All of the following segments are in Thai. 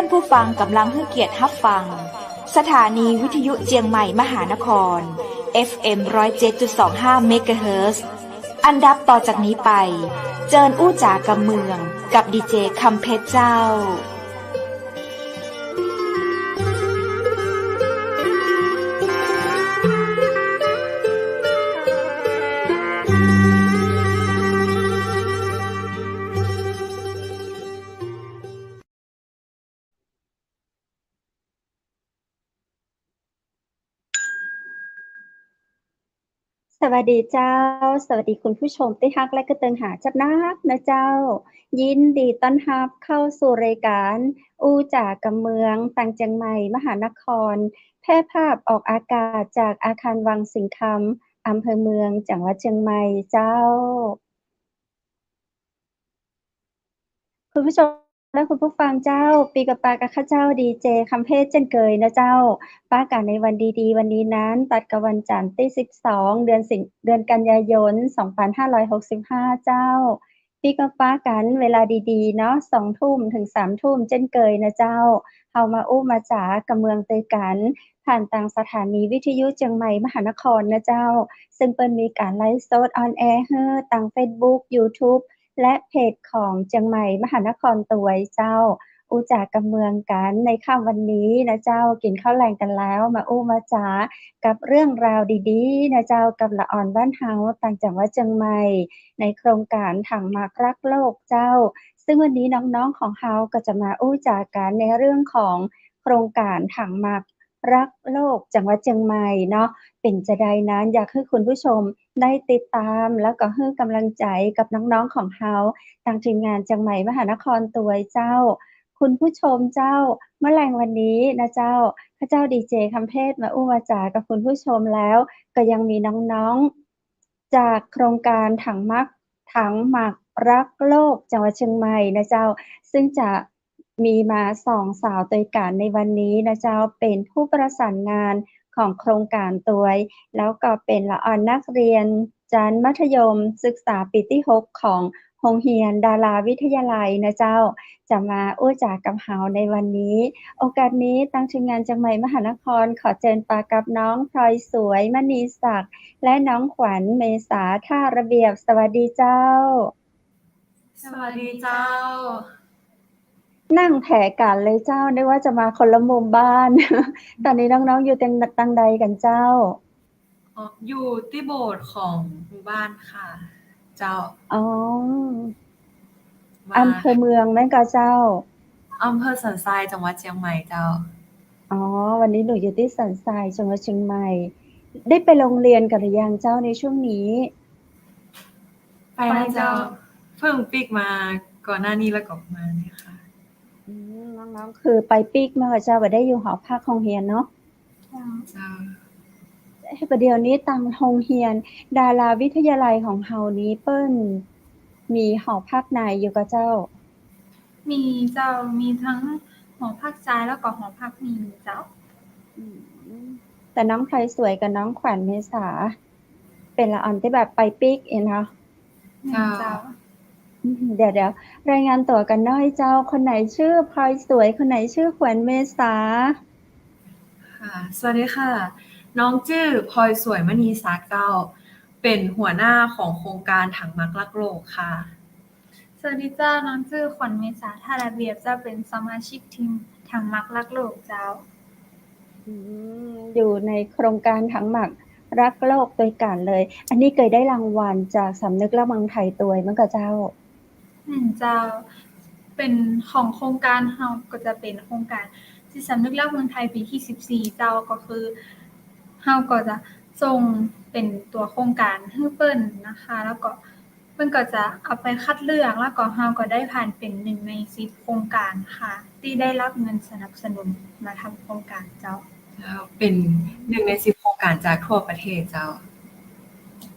านผู้ฟังกำลังให้เกียรติรับฟังสถานีวิทยุเจียงใหม่มหานคร FM 107.25 เมกะเฮิรตซ์อันดับต่อจากนี้ไปเจิญอู้จ๋ากำเมืองกับดีเจคำเพชรเจ้าสวัสดีเจ้าสวัสดีคุณผู้ชมที่ฮักและกระเติงหาจับนักนะเจ้ายินดีต้อนรับเข้าสู่รายการอู้จ๋ากำเมืองต่างเจียงใหม่มหานครแพร่ภาพออกอากาศจากอาคารวังสิงคำอำเภอเมืองจังหวัดเชียงใหม่เจ้าคุณผู้ชมและคุณผู้ฟังเจ้าปีกับปากับข้าเจ้าดีเจคำเพชรเช่นเคยนะเจ้าป้ากันในวันดีๆวันนี้นั้นตัดกับวันจันทร์ที่12เดือนกันยายน2565เจ้าปีกับป้ากันเวลาดีๆเนาะ2ทุ่มถึง3ทุ่มเช่นเคยนะเจ้าเฮามาอู้มาจ๋ากับเมืองเตยกันผ่านทางสถานีวิทยุเชียงใหม่มหานครนะเจ้าซึ่งเปิ้นมีการไลฟ์สดออนแอร์ให้ทาง Facebook YouTubeและเพจของเชียงใหม่มหานครตวยเจ้าอู้จ๋ากับเมืองกันในค่ำวันนี้นะเจ้ากินข้าวแลงกันแล้วมาอู้มาจ๋ากับเรื่องราวดีๆนะเจ้ากับละอ่อนบ้านเฮาต่างจังหวัดเชียงใหม่ในโครงการถังหมากรักโลกเจ้าซึ่งวันนี้น้องๆของเฮาก็จะมาอู้จ๋ากันในเรื่องของโครงการถังหมากรักโลกจังหวัดเชียงใหม่เนาะเป็นจะใดนั้นอยากให้คุณผู้ชมได้ติดตามแล้วก็ให้กำลังใจกับน้องๆของเฮาทางทีมงานเชียงใหม่มหานครตวยเจ้าคุณผู้ชมเจ้าเมื่อแรงวันนี้นะเจ้าข้าเจ้าดีเจคำเพชรมาอู้มาจ๋ากับคุณผู้ชมแล้วก็ยังมีน้องๆจากโครงการถังหมากรักโลกจังหวัดเชียงใหม่นะเจ้าซึ่งจะมีมา2สาวด้วยกันในวันนี้นะเจ้าเป็นผู้ประสานงานของโครงการตวยแล้วก็เป็นละออนนักเรียนชั้นมัธยมศึกษาปีที่6ของโรงเรียนดาราวิทยาลัยนะเจ้าจะมาอู้จ๋ากับเฮาในวันนี้โอกาสนี้ทางทีมงานเชียงใหม่มหานครขอเชิญปากับน้องพลอยสวยมณีศักดิ์และน้องขวัญเมษาท่าระเบียบสวัสดีเจ้าสวัสดีเจ้านั่งแถกันเลยเจ้านึกว่าจะมาคนละมุมบ้าน ตอนนี้น้องๆอยู่ตังใดกันเจ้าอยู่ที่โบสถ์ของหมู่บ้านค่ะ เจ้าอ๋ออำเภอเมืองแม่นก็เจ้าอำเภอสันทรายจังหวัดเชียงใหม่เจ้าอ๋อวันนี้หนูอยู่ที่สันทรายจังหวัดเชียงใหม่ได้ไปโรงเรียนกันหรือยังเจ้าในช่วงนี้ ไปนะเจ้าเพิ่งปิกมาก่อนหน้านี้แล้วก็มาเนี่ยค่ะน้องๆคือไปปิกมาเจ้าบ่ได้อยู่หอพักโรงเรียนเนาะเจ้าประเดี๋ยวนี้ตังโรงเรียนดาราวิทยาลัยของเฮานี้เปิ้นมีหอพักในอยู่กับเจ้ามีเจ้ามีทั้งหอพักชายแล้วก็หอพักหญิงเจ้าแต่น้องพลอยสวยกับน้องขวัญเมษาเป็นละอ่อนที่แบบไปปิกเนาะเจ้าเดี๋ยวรายงานตัวกันหน่อยเจ้าคนไหนชื่อพลอยสวยคนไหนชื่อขวัญเมษาค่ะสวัสดีค่ะน้องชื่อพลอยสวยมณีศักดิ์เจ้าเป็นหัวหน้าของโครงการถังหมากรักโลกค่ะสวัสดีเจ้าน้องชื่อขวัญเมษาท่าระเบียบเจ้าเป็นสมาชิกทีมถังหมากรักโลกเจ้าอยู่ในโครงการถังหมากรักโลกด้วยกันเลยอันนี้เคยได้รางวัลจากสำนึกรักเมืองไทยตวยมั้งก็เจ้าเจ้าเป็นของโครงการเฮาก็จะเป็นโครงการที่สำนึกรักเมืองไทยปีที่14เจ้าก็คือเฮาก็จะส่งเป็นตัวโครงการให้เปิ้นนะคะแล้วก็เพิ่นก็จะเอาไปคัดเลือกแล้วก็เฮาก็ได้ผ่านเป็น1ใน10โครงการค่ะที่ได้รับเงินสนับสนุนมาทำโครงการเจ้าเป็น1ใน10โครงการจากทั่วประเทศเจ้า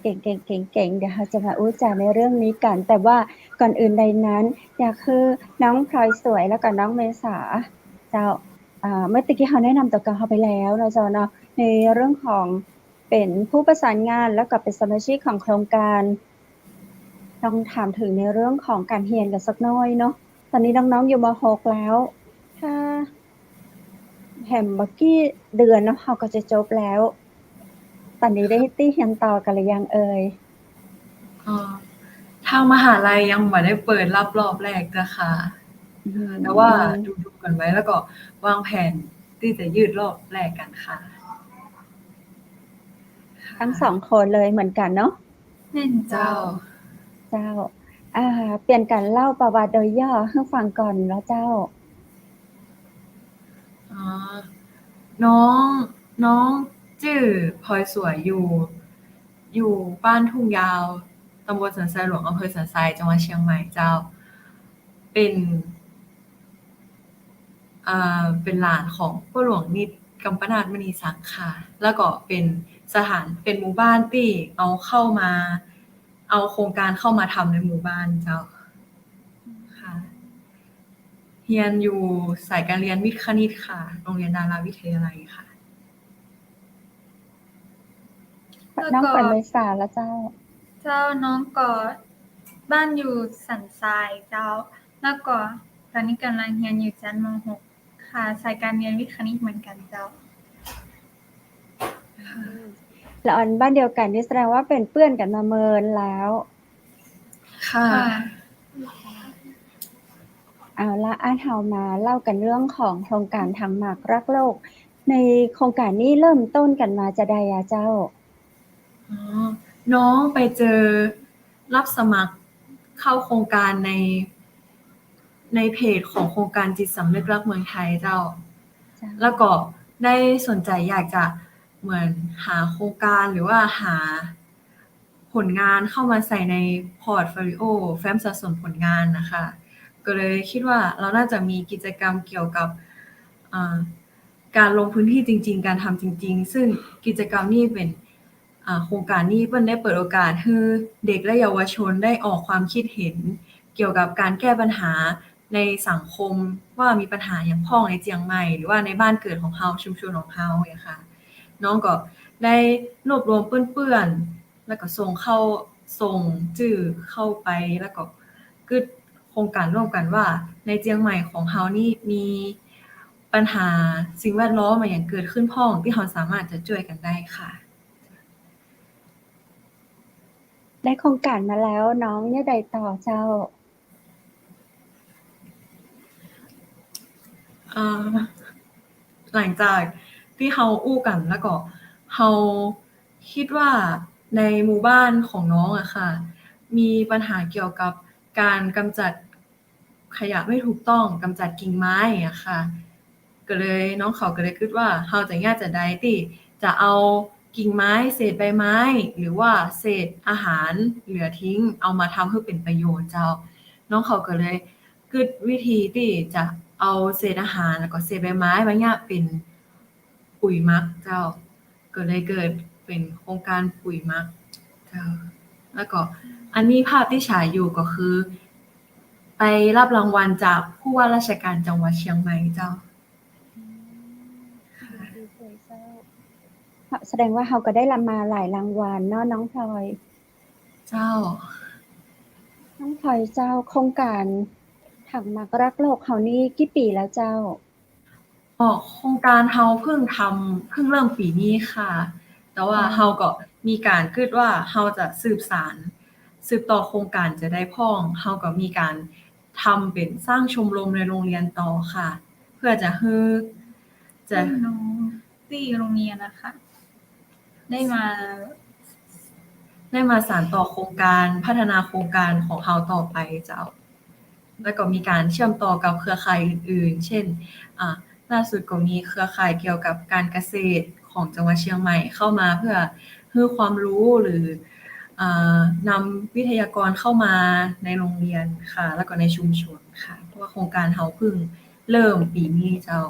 เก่งเดี๋ยวเราจะมาอู้จ๋าในเรื่องนี้กันแต่ว่าก่อนอื่นใดนั้นอยากคือน้องพลอยสวยแล้วก็น้องเมษาเจ้าเมื่อตะกี้เราแนะนำตัวกันเข้าไปแล้วเนาะเจ้าเนาะในเรื่องของเป็นผู้ประสานงานแล้วก็เป็นสมาชิกของโครงการต้องถามถึงในเรื่องของการเรียนกันสักหน่อยเนาะตอนนี้น้องๆอยู่ม.6 แล้วถ้า แฮมบ่กี่เดือนเนาะเราก็จะจบแล้ว ตอนนี้ได้ตี้เรียนต่อกันหรือยังเอ่ย? ทางมหาลัยยังบ่ได้เปิดรับรอบแรกจ้ะค่ะ อืม แต่ว่าดูๆกันไว้ แล้วก็วางแผนที่จะยื่นรอบแรกกันค่ะ ทั้ง 2 คนเลยเหมือนกันเนาะ? แม่น เจ้ เจ้า า เจ้า เปลี่ยนกันเล่าประวัติโดยย่อให้ฟังก่อนเนาะเจ้า อ๋อ น้องชื่อพลอยสวยอยู่บ้านทุ่งยาว ตำบลสันทรายหลวง อำเภอสันทราย จังหวัดเชียงใหม่เจ้า เป็นหลานของพ่อหลวงนิตร กัมปนาท มณีศักดิ์ค่ะ แล้วก็เป็นหมู่บ้านที่เอาโครงการเข้ามาทำในหมู่บ้านเจ้า ค่ะ เรียนอยู่สายการเรียนวิทย์คณิตค่ะ โรงเรียนดาราวิทยาลัยค่ะ น้องขวัญอุษาล่ะเจ้า? เจ้า น้องก็บ้านอยู่สันทรายเจ้า แล้วก็ตอนนี้กำลังเรียนอยู่ชั้นม. 6 ค่ะ สายการเรียนวิทย์คณิตเหมือนกันเจ้า แล้วอันบ้านเดียวกันนี่แสดงว่าเป็นเพื่อนกันมาเมินแล้ว ค่ะ เอาล่ะ เรามาเล่ากันเรื่องของโครงการถังหมากรักโลก ในโครงการนี้เริ่มต้นกันมาจะใดอะเจ้า? น้องไปเจอรับสมัครเข้าโครงการในเพจของโครงการจิตสำนึกรักเมืองไทยเจ้า แล้วก็ได้สนใจอยากจะเหมือนหาโครงการ หรือว่าหาผลงานเข้ามาใส่ในพอร์ตโฟลิโอ แฟ้มสะสมผลงานน่ะค่ะ ก็เลยคิดว่าเราน่าจะมีกิจกรรมเกี่ยวกับการลงพื้นที่จริงๆ การทำจริงๆ ซึ่งกิจกรรมนี้เป็นโครงการนี้เพิ่นได้เปิดโอกาสให้เด็กและเยาวชนได้ออกความคิดเห็นเกี่ยวกับการแก้ปัญหาในสังคมว่ามีปัญหาหยังพ้องในเจียงใหม่ หรือว่าในบ้านเกิดของเรา ชุมชนของเราอย่างเงี้ยค่ะ น้องก็ได้รวบรวมเปื้อน ๆ แล้วก็ส่งชื่อเข้าไป แล้วก็กึดโครงการร่วมกันว่า ในเจียงใหม่ของเรานี่มีปัญหาสิ่งแวดล้อมอะหยังเกิดขึ้นพ้อง ที่เราสามารถจะช่วยกันได้ค่ะ ได้โครงการมาแล้วน้องเนี่ยใดต่อเจ้า? หลังจากที่เราอู้กัน แล้วก็เราคิดว่าในหมู่บ้านของน้องอะค่ะ มีปัญหาเกี่ยวกับการกำจัดขยะไม่ถูกต้อง กำจัดกิ่งไม้อะค่ะ น้องเขาก็เลยคิดว่าเราจะอยากจะได้ที่จะเอากิ่งไม้ เศษใบไม้ หรือว่าเศษอาหารเหลือทิ้ง เอามาทำให้เป็นประโยชน์เจ้า น้องเขาก็เลยคิดวิธีที่จะเอาเศษอาหาร แล้วก็เศษใบไม้มายะเป็นปุ๋ยหมักเจ้า ก็เลยเกิดเป็นโครงการปุ๋ยหมักเจ้า แล้วก็อันนี้ภาพที่ฉายอยู่ก็คือไปรับรางวัลจากผู้ว่าราชการจังหวัดเชียงใหม่เจ้า ดีใจเจ้า แสดงว่าเราก็ได้รับมาหลายรางวัลเนาะน้องพลอย เจ้า น้องพลอยเจ้า โครงการถังหมากรักโลกเรานี่กี่ปีแล้วเจ้า? โครงการเราเพิ่งเริ่มปีนี้ค่ะ แต่ว่าเราก็มีการคิดว่าเราจะสืบต่อโครงการจะได้พ้อง เราก็มีการทำเป็นสร้างชมรมในโรงเรียนต่อค่ะ เพื่อจะให้น้องที่โรงเรียนอะค่ะ ได้มาสานต่อโครงการ พัฒนาโครงการของเราต่อไปเจ้า แล้วก็มีการเชื่อมต่อกับเครือข่ายอื่นๆ เช่น ล่าสุดก็มีเครือข่ายเกี่ยวกับการเกษตรของจังหวัดเชียงใหม่เข้ามา เพื่อให้ความรู้หรือนำวิทยากรเข้ามาในโรงเรียนค่ะ แล้วก็ในชุมชนค่ะ เพราะว่าโครงการเราเพิ่งเริ่มปีนี้เจ้า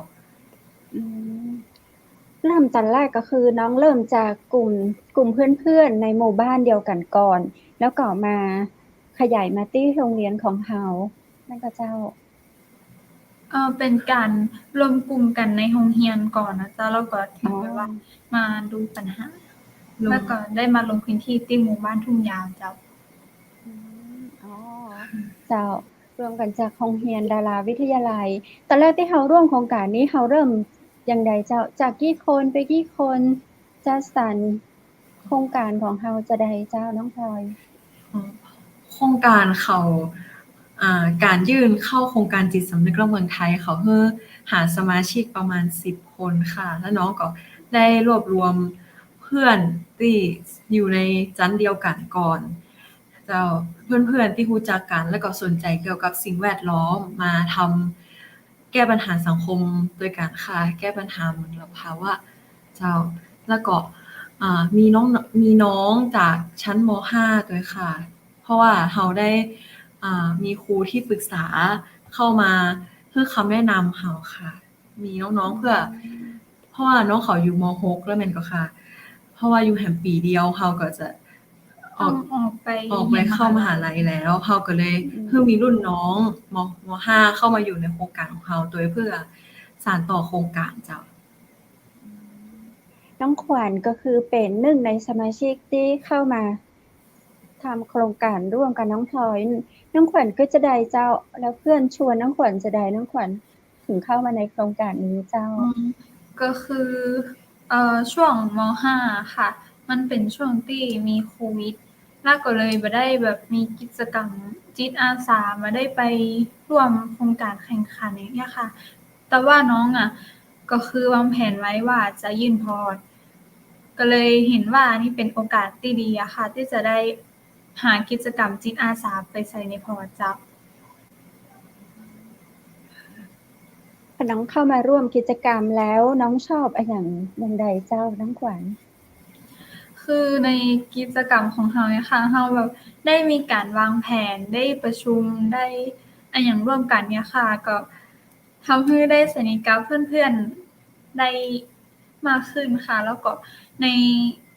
เริ่มตอนแรกก็คือน้องเริ่มจากกลุ่มเพื่อนๆในหมู่บ้านเดียวกันก่อน แล้วก็มาขยายมาที่โรงเรียนของเราแม่นบ่เจ้า? เป็นการรวมกลุ่มกันในโรงเรียนก่อนนะเจ้า แล้วก็ถึงแบบว่ามาดูปัญหา แล้วก็ได้มาลงพื้นที่ที่หมู่บ้านทุ่งยาวเจ้า เจ้า รวมกันจากโรงเรียนดาราวิทยาลัย ตอนแรกที่เราร่วมโครงการนี้เราเริ่ม อย่างใดเจ้าจากกี่คนไปกี่คนจัดสรรโครงการของเฮาจะใดเจ้าน้องพลอย โครงการเขาการยื่นเข้าโครงการจิตสำนึกรักเมืองไทยเขาให้หาสมาชิกประมาณ10คนค่ะแล้วน้องก็ได้รวบรวมเพื่อนที่อยู่ในชั้นเดียวกันก่อนเจ้าเพื่อนๆที่รู้จักกันแล้วก็สนใจเกี่ยวกับสิ่งแวดล้อมมาทำแก้ปัญหาสังคมโดยการค่ะแก้ปัญหามลภาวะเจ้าแล้วก็มีน้องจากชั้นม.5 ด้วยค่ะ เพราะว่าเราได้มีครูที่ปรึกษาเข้ามาเพื่อคำแนะนำเราค่ะ มีน้องๆเพราะว่าน้องเขาอยู่ม.6 แล้วแม่นก็ค่ะ เพราะว่าอยู่แห่งปีเดียวเราก็จะอ ต้ อ อก งออกไป ออกไปเข้ามหาลัยแล้วเราก็เลยเพิ่งมีรุ่นน้องม.5 เข้ามาอยู่ในโครงการของเราโดยเพื่อสานต่อโครงการเจ้า น้องขวัญก็คือเป็นหนึ่งในสมาชิกที่เข้ามาทำโครงการร่วมกับน้องพลอยน้องขวัญก็จะได้เจ้า แล้วเพื่อนชวนน้องขวัญจะได้น้องขวัญถึงเข้ามาในโครงการนี้เจ้า ก็คือช่วงม.5 ค่ะ มันเป็นช่วงที่มีโควิดแล้วก็เลยบ่ได้แบบมีกิจกรรมจิตอาสามาได้ไปร่วมโครงการแข่งขันอย่างเงี้ยค่ะ แต่ว่าน้องก็คือวางแผนไว้ว่าจะยื่นพอร์ต ก็เลยเห็นว่านี่เป็นโอกาสที่ดีอะค่ะ ที่จะได้หากิจกรรมจิตอาสาไปใส่ในพอร์ตเจ้า พอน้องเข้ามาร่วมกิจกรรมแล้วน้องชอบอะอย่างใดเจ้าน้องขวัญ คือในกิจกรรมของเราเนี่ยค่ะเราแบบได้มีการวางแผนได้ประชุมได้อันหยังร่วมกันเนี่ยค่ะ ก็ทำให้ได้สนิทกับเพื่อนๆได้มากขึ้นค่ะ แล้วก็ใน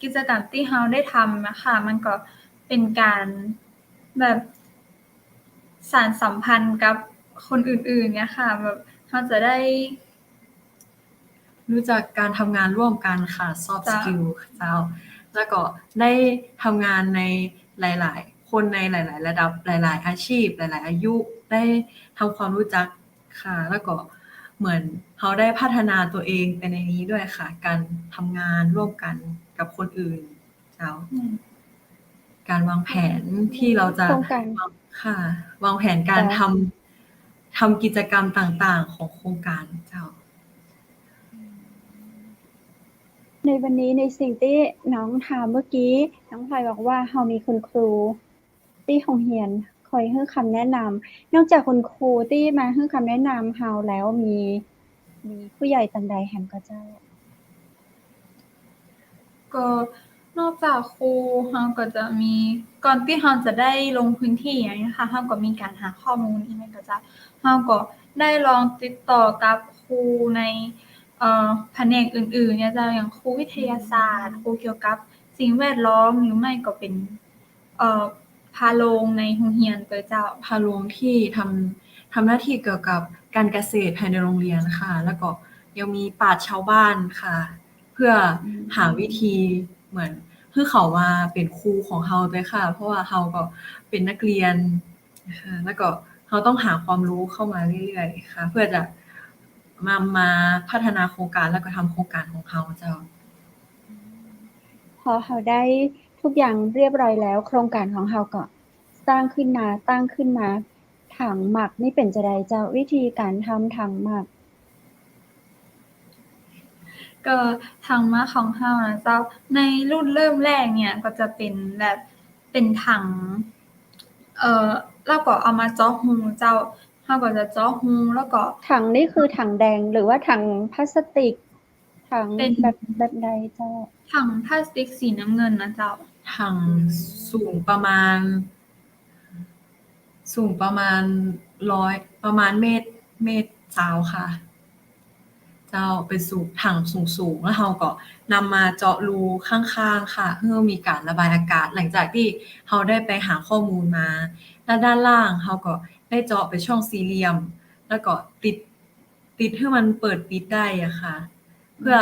กิจกรรมที่เราได้ทำอะค่ะมันก็เป็นการแบบสานสัมพันธ์กับคนอื่นๆเนี่ยค่ะ แบบเราจะได้ รู้จักการทำงานร่วมกันค่ะ soft จ้ะ skill เจ้า แล้วก็ได้ทำงานในหลายๆ คนในหลายๆ ระดับหลายๆ อาชีพ หลายๆ อายุ ได้ทำความรู้จักค่ะ แล้วก็เหมือนเราได้พัฒนาตัวเองไปในนี้ด้วยค่ะ การทำงานร่วมกันกับคนอื่นเจ้า การวางแผนที่เราจะ โครงการ ค่ะ วางแผนการ จ้ะ ทำกิจกรรมต่างๆ ของโครงการเจ้า ในวันนี้ในสิ่งที่น้องถามเมื่อกี้น้องพลอยบอกว่าเรามีคุณครูที่โรงเรียนคอยให้คำแนะนำนอกจากคุณครูที่มาให้คำแนะนำเราแล้วมีผู้ใหญ่ต่างใดแห่งก็เจ้า ก็นอกจากครูเราก็จะมีก่อนที่เราจะได้ลงพื้นที่อย่างเงี้ยค่ะเราก็มีการหาข้อมูลอีกแม่นก็จะเราก็ได้ลองติดต่อกับครูในแผนกอื่นๆเนี่ยจ้ะอย่างครูวิทยาศาสตร์ครูเกี่ยวกับสิ่งแวดล้อมหรือไม่ก็เป็นพาโรงในโรงเรียนตัวเจ้า พาโรงที่ทำหน้าที่เกี่ยวกับการเกษตรภายในโรงเรียนค่ะ แล้วก็ยังมีปราชญ์ชาวบ้านค่ะ เพื่อหาวิธีเหมือนคือเขามาเป็นครูของเราด้วยค่ะ เพราะว่าเราก็เป็นนักเรียนค่ะแล้วก็เราต้องหาความรู้เข้ามาเรื่อยๆค่ะ เพื่อจะมาพัฒนาโครงการแล้วก็ทำโครงการของเราเจ้า พอเราได้ทุกอย่างเรียบร้อยแล้ว โครงการของเราก็ตั้งขึ้นมาถังหมักนี่เป็นจะใดเจ้าวิธีการทำถังหมัก ก็ทางมาของเรานะเจ้าในรุ่นเริ่มแรกเนี่ยก็จะเป็นแบบเป็นถังแล้วก็เอามาเจาะรูเจ้าเราก็จะเจาะรูแล้วก็ ถังนี่คือถังแดงหรือว่าถังพลาสติก ถัง เป็น แบบใดเจ้า ถังพลาสติกสีน้ำเงินนะเจ้า ถังสูงประมาณ100ประมาณเมตรซาวค่ะ เจ้าเป็นถังสูงๆแล้วเราก็นำมาเจาะรูข้างๆค่ะ เพื่อมีการระบายอากาศ หลังจากที่เราได้ไปหาข้อมูลมาแล้วด้านล่างเราก็ได้เจาะเป็นช่องสี่เหลี่ยม แล้วก็ติดให้มันเปิดปิดได้อะค่ะ เพื่อ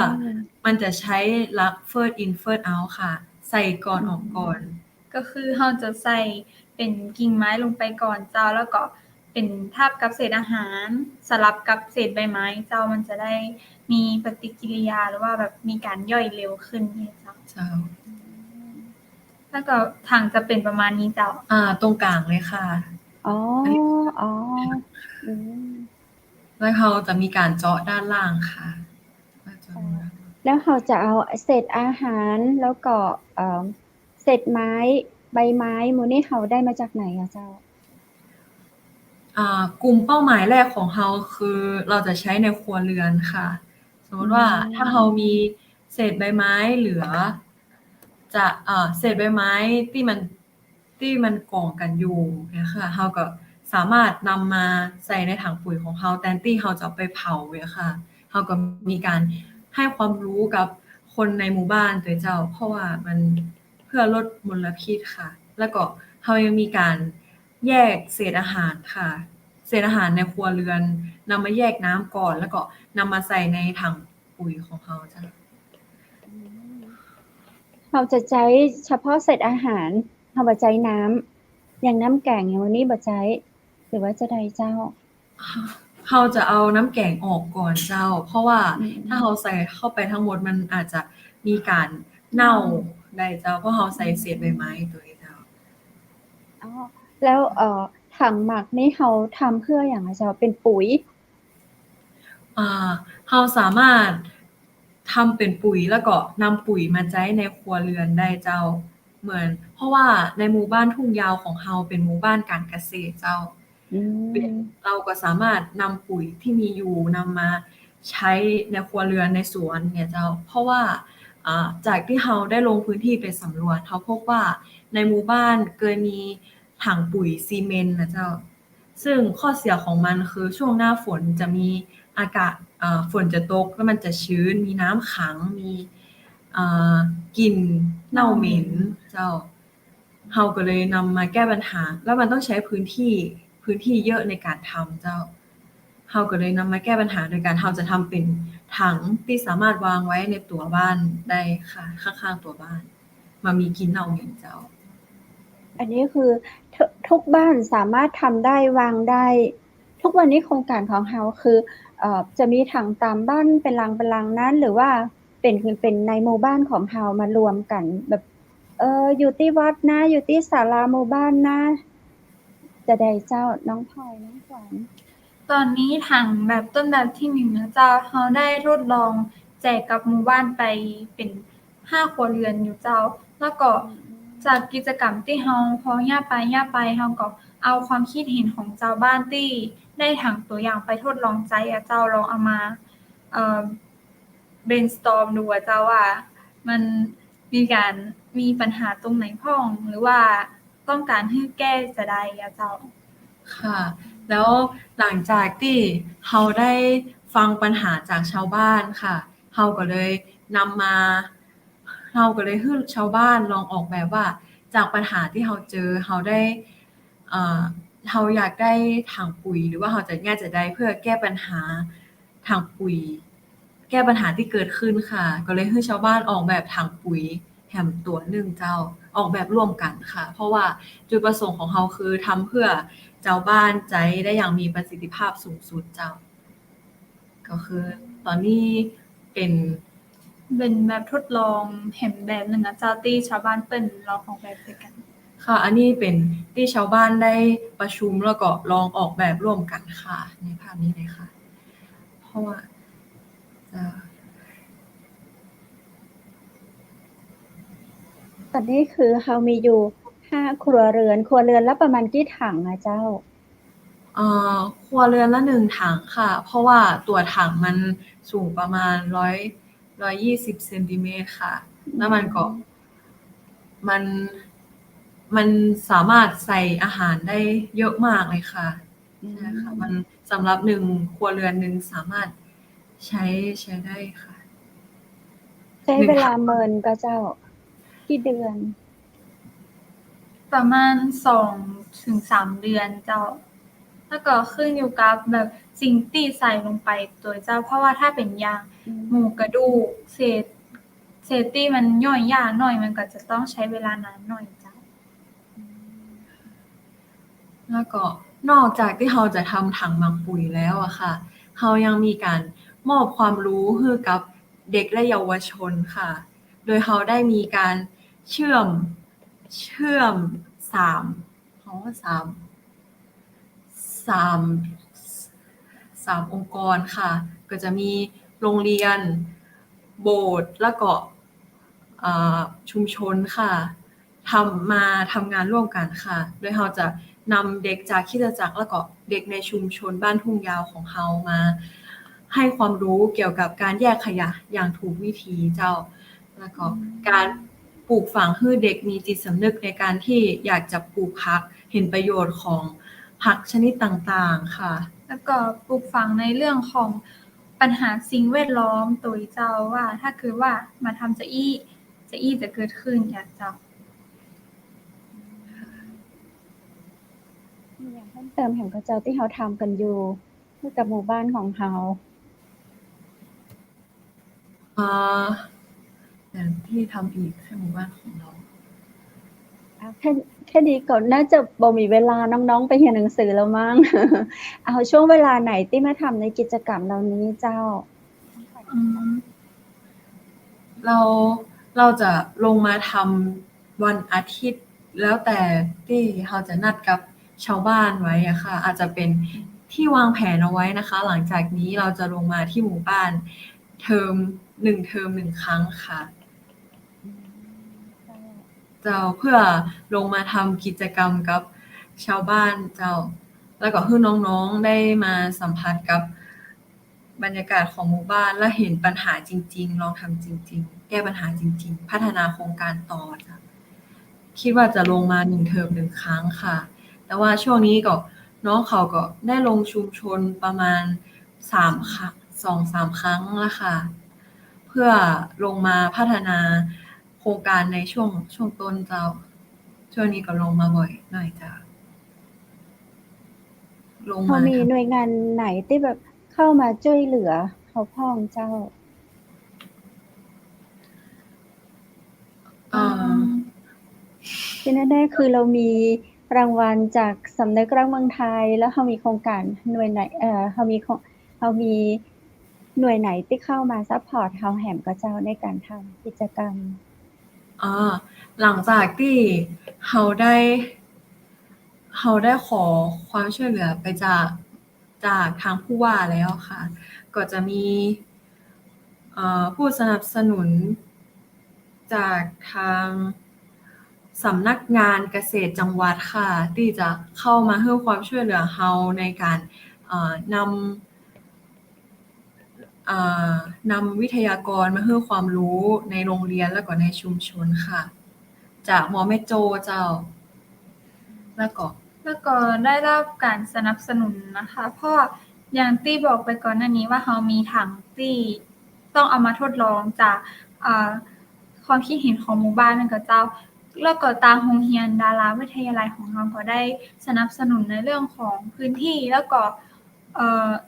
มันจะใช้หลัก first in first out ค่ะ ใส่ก่อนออกก่อน ก็คือเราจะใส่เป็นกิ่งไม้ลงไปก่อนเจ้าแล้วก็ เป็นทับกับเศษอาหารสลับกับเศษใบไม้เจ้ามันจะได้มีปฏิกิริยาหรือว่าแบบมีการย่อยเร็วขึ้นเนี่ยเจ้า เจ้า แล้วก็ถังจะเป็นประมาณนี้เจ้า ตรงกลางเลยค่ะ อ๋ออ๋ออืม แล้วเขาจะมีการเจาะด้านล่างค่ะว่าจะมีด้านล่าง แล้วเราจะเอาเศษอาหารแล้วก็เศษไม้ใบไม้หมูนี่เขาได้มาจากไหนอะเจ้า กลุ่มเป้าหมายแรกของเราคือเราจะใช้ในครัวเรือนค่ะ สมมติว่าถ้าเรามีเศษใบไม้เหลือ จะเศษใบไม้ที่มันกองกันอยู่นะคะเราก็สามารถนำมาใส่ในถังปุ๋ยของเราแทนที่เราจะเอาไปเผาเนี่ยค่ะเราก็มีการให้ความรู้กับคนในหมู่บ้านตัวเจ้า เพราะว่ามันเพื่อลดมลพิษค่ะ แล้วก็เรายังมีการแยกเศษอาหารค่ะ เศษอาหารในครัวเรือนนำมาแยกน้ำก่อน แล้วก็นำมาใส่ในถังปุ๋ยของเราจ้ะ เราจะใช้เฉพาะเศษอาหารเราบ่ใช้น้ำอย่างน้ำแกงอย่างวันนี้บ่ใช้หรือว่าจะใดเจ้า เราจะเอาน้ำแกงออกก่อนเจ้า เพราะว่า อืม ถ้าเราใส่เข้าไปทั้งหมดมันอาจจะมีการเน่าได้เจ้า เพราะเราใส่เศษใบไม้ตัวนี้เจ้า อ๋อแล้วถังหมักนี่เขาทำเพื่ออย่างไรเจ้าเป็นปุ๋ย เราสามารถทำเป็นปุ๋ยแล้วก็นำปุ๋ยมาใช้ในครัวเรือนได้เจ้า เหมือน เพราะว่าในหมู่บ้านทุ่งยาวของเราเป็นหมู่บ้านการเกษตรเจ้า อืม เราก็สามารถนำปุ๋ยที่มีอยู่นำมาใช้ในครัวเรือนในสวนเนี่ยเจ้า เพราะว่าจากที่เราได้ลงพื้นที่ไปสำรวจเราพบว่าในหมู่บ้านเคยมีถังปุ๋ยซีเมนต์นะเจ้า ซึ่งข้อเสียของมันคือช่วงหน้าฝนจะมีอากาศฝนจะตกแล้วมันจะชื้นมีน้ำขังมีกลิ่นเน่าเหม็นเจ้าเราก็เลยนำมาแก้ปัญหาแล้วมันต้องใช้พื้นที่เยอะในการทำเจ้าเราก็เลยนำมาแก้ปัญหาโดยการเราจะทำเป็นถังที่สามารถวางไว้ในตัวบ้านได้ค่ะข้างๆตัวบ้านมามีกลิ่นเน่าเหม็นเจ้า อันนี้คือทุกบ้านสามารถทำได้วางได้ ทุกวันนี้โครงการของเราคือจะมีถังตามบ้านเป็นลังนั้นหรือว่าเป็นในหมู่บ้านของเรามารวมกันแบบอยู่ที่วัดนะอยู่ที่ศาลาหมู่บ้านนะจะได้เจ้าน้องพลอยน้องขวัญ ตอนนี้ถังแบบต้นแบบที่1นะเจ้าเราได้ทดลองแจกกับหมู่บ้านไปเป็น5ครัวเรือนอยู่เจ้า แล้วก็จากกิจกรรมที่เราพอย่าไปเราก็เอาความคิดเห็นของเจ้าบ้านที่ได้ถังตัวอย่างไปทดลองใช้อะเจ้าลองเอามาbrainstorm ดูอะเจ้าว่ามันมีปัญหาตรงไหนพ้องหรือว่าต้องการให้แก้จะได้อะเจ้า ค่ะ แล้วหลังจากที่เราได้ฟังปัญหาจากชาวบ้านค่ะเราก็เลยให้ชาวบ้านลองออกแบบว่าจากปัญหาที่เราเจอเราได้เราอยากได้ถังปุ๋ยหรือว่าเราอยากจะได้เพื่อแก้ปัญหาถังปุ๋ย แก้ปัญหาที่เกิดขึ้นค่ะ ก็เลยให้ชาวบ้านออกแบบถังปุ๋ยแถมตัวหนึ่งเจ้าออกแบบร่วมกันค่ะ เพราะว่าจุดประสงค์ของเราคือทำเพื่อเจ้าบ้านใช้ได้อย่างมีประสิทธิภาพสูงสุดเจ้า ก็คือตอนนี้เป็น แบบทดลองแหมแบบหนึ่งอะเจ้าที่ชาวบ้านเปิ้นลองออกแบบด้วยกัน ค่ะ อันนี้เป็นที่ชาวบ้านได้ประชุมแล้วก็ลองออกแบบร่วมกันค่ะ ในภาพนี้เลยค่ะ เพราะว่าตอนนี้คือเรามีอยู่5ครัวเรือนละประมาณกี่ถังอะเจ้า ครัวเรือนละ1ถังค่ะ เพราะว่าตัวถังมันสูงประมาณ120เซนติเมตรค่ะ แล้วมันสามารถใส่อาหารได้เยอะมากเลยค่ะใช่ค่ะมันสำหรับ1ครัวเรือนนึงสามารถใช้ได้ค่ะ ใช้เวลาเมินก็เจ้ากี่เดือน ประมาณ2-3 เดือนเจ้า แล้วก็ขึ้นอยู่กับแบบสิ่งที่ใส่ลงไปตัวเจ้า เพราะว่าถ้าเป็นอย่างหมูกระดูกเศษที่มันย่อยยากหน่อยมันก็จะต้องใช้เวลานานหน่อยเจ้า แล้วก็ นอกจากที่เราจะทำถังหมักปุ๋ยแล้วอะค่ะเรายังมีการมอบความรู้ให้กับเด็กและเยาวชนค่ะ โดยเราได้มีการเชื่อมสามเขาว่าสามองค์กรค่ะ ก็จะมีโรงเรียน โบสถ์แล้วก็ชุมชนค่ะมาทำงานร่วมกันค่ะ โดยเราจะนำเด็กจากคริสตจักรแล้วก็เด็กในชุมชนบ้านทุ่งยาวของเรามาให้ความรู้เกี่ยวกับการแยกขยะอย่างถูกวิธีเจ้า แล้วก็การปลูกฝังให้เด็กมีจิตสำนึกในการที่อยากจะปลูกผัก เห็นประโยชน์ของผักชนิดต่างๆค่ะ แล้วก็ปลูกฝังในเรื่องของปัญหาสิ่งแวดล้อมโดยเจ้าว่าถ้าเกิดว่ามาทำจะเกิดขึ้นอยากเจ้า มีอย่างเพิ่มเติมแห่งพระเจ้าที่เราทำกันอยู่ให้กับหมู่บ้านของเรา อย่างที่ทำอีกให้หมู่บ้านของเรา แค่นี้ก่อนน่าจะบ่มีเวลาน้องๆไปเรียนหนังสือแล้วมั้ง เอาช่วงเวลาไหนที่มาทำในกิจกรรมเหล่านี้เจ้า เราจะลงมาทำวันอาทิตย์ แล้วแต่ที่เราจะนัดกับชาวบ้านไว้อะค่ะ อาจจะเป็นที่วางแผนเอาไว้นะคะ หลังจากนี้เราจะลงมาที่หมู่บ้านเทอม1 ครั้งค่ะ เจ้าเพื่อลงมาทำกิจกรรมกับชาวบ้านเจ้า แล้วก็ให้น้องๆได้มาสัมผัสกับบรรยากาศของหมู่บ้านและเห็นปัญหาจริงๆลองทำจริงๆแก้ปัญหาจริงๆพัฒนาโครงการต่อจ้ะคิดว่าจะลงมา1เทอม1ครั้งค่ะ แต่ว่าช่วงนี้ก็น้องเขาก็ได้ลงชุมชนประมาณ3 2-3 ครั้งแล้วค่ะ เพื่อลงมาพัฒนาโครงการในช่วงต้นเจ้า ช่วงนี้ก็ลงมาบ่อยหน่อยจ้ะลง เขา มา มีหน่วยงานไหนที่แบบเข้ามาช่วยเหลือเขาพ้องเจ้า ที่แน่ๆคือเรามีรางวัลจากสำนักรักเมืองไทย แล้วเรามีโครงการหน่วยไหนเรามีหน่วยไหนที่เข้ามาซัปพอร์ตเราแหมก็เจ้าในการทำกิจกรรม หลังจากที่เราได้ขอความช่วยเหลือไปจากทางผู้ว่าแล้วค่ะ ก็จะมีผู้สนับสนุนจากทางสำนักงานเกษตรจังหวัดค่ะ ที่จะเข้ามาให้ความช่วยเหลือเราในการนำวิทยากรมาให้ความรู้ในโรงเรียนแล้วก็ในชุมชนค่ะ จากหมอแม่โจ้เจ้า แล้วก็ได้รับการสนับสนุนนะคะ เพราะอย่างที่บอกไปก่อนหน้านี้ว่าเรามีถังที่ต้องเอามาทดลองจากความคิดเห็นของหมู่บ้านนั่นก็เจ้า แล้วก็ตามโรงเรียนดาราวิทยาลัยของเราก็ได้สนับสนุนในเรื่องของพื้นที่แล้วก็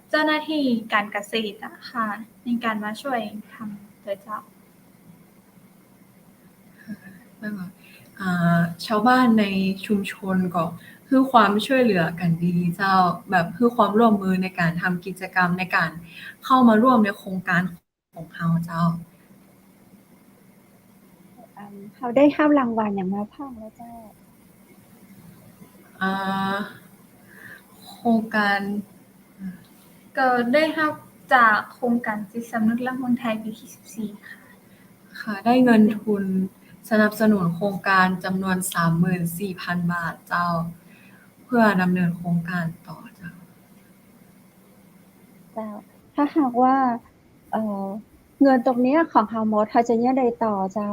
เจ้าหน้าที่การเกษตรอะค่ะในการมาช่วยทำด้วยเจ้า ชาวบ้านในชุมชนก็ให้ความช่วยเหลือกันดีเจ้า แบบให้ความร่วมมือในการทำกิจกรรมในการเข้ามาร่วมในโครงการของเราเจ้า เขาได้รับรางวัลอย่างมาพ้องแล้วเจ้า โครงการ ก็ได้รับจากโครงการจิตสำนึกรักเมืองไทยปีที่14ค่ะ ค่ะ ได้เงินทุนสนับสนุนโครงการจำนวน 34,000 บาทเจ้า เพื่อดำเนินโครงการต่อเจ้า เจ้า ถ้าหากว่าเงินตรงนี้ของเราหมดเราจะเนี่ยใดต่อเจ้า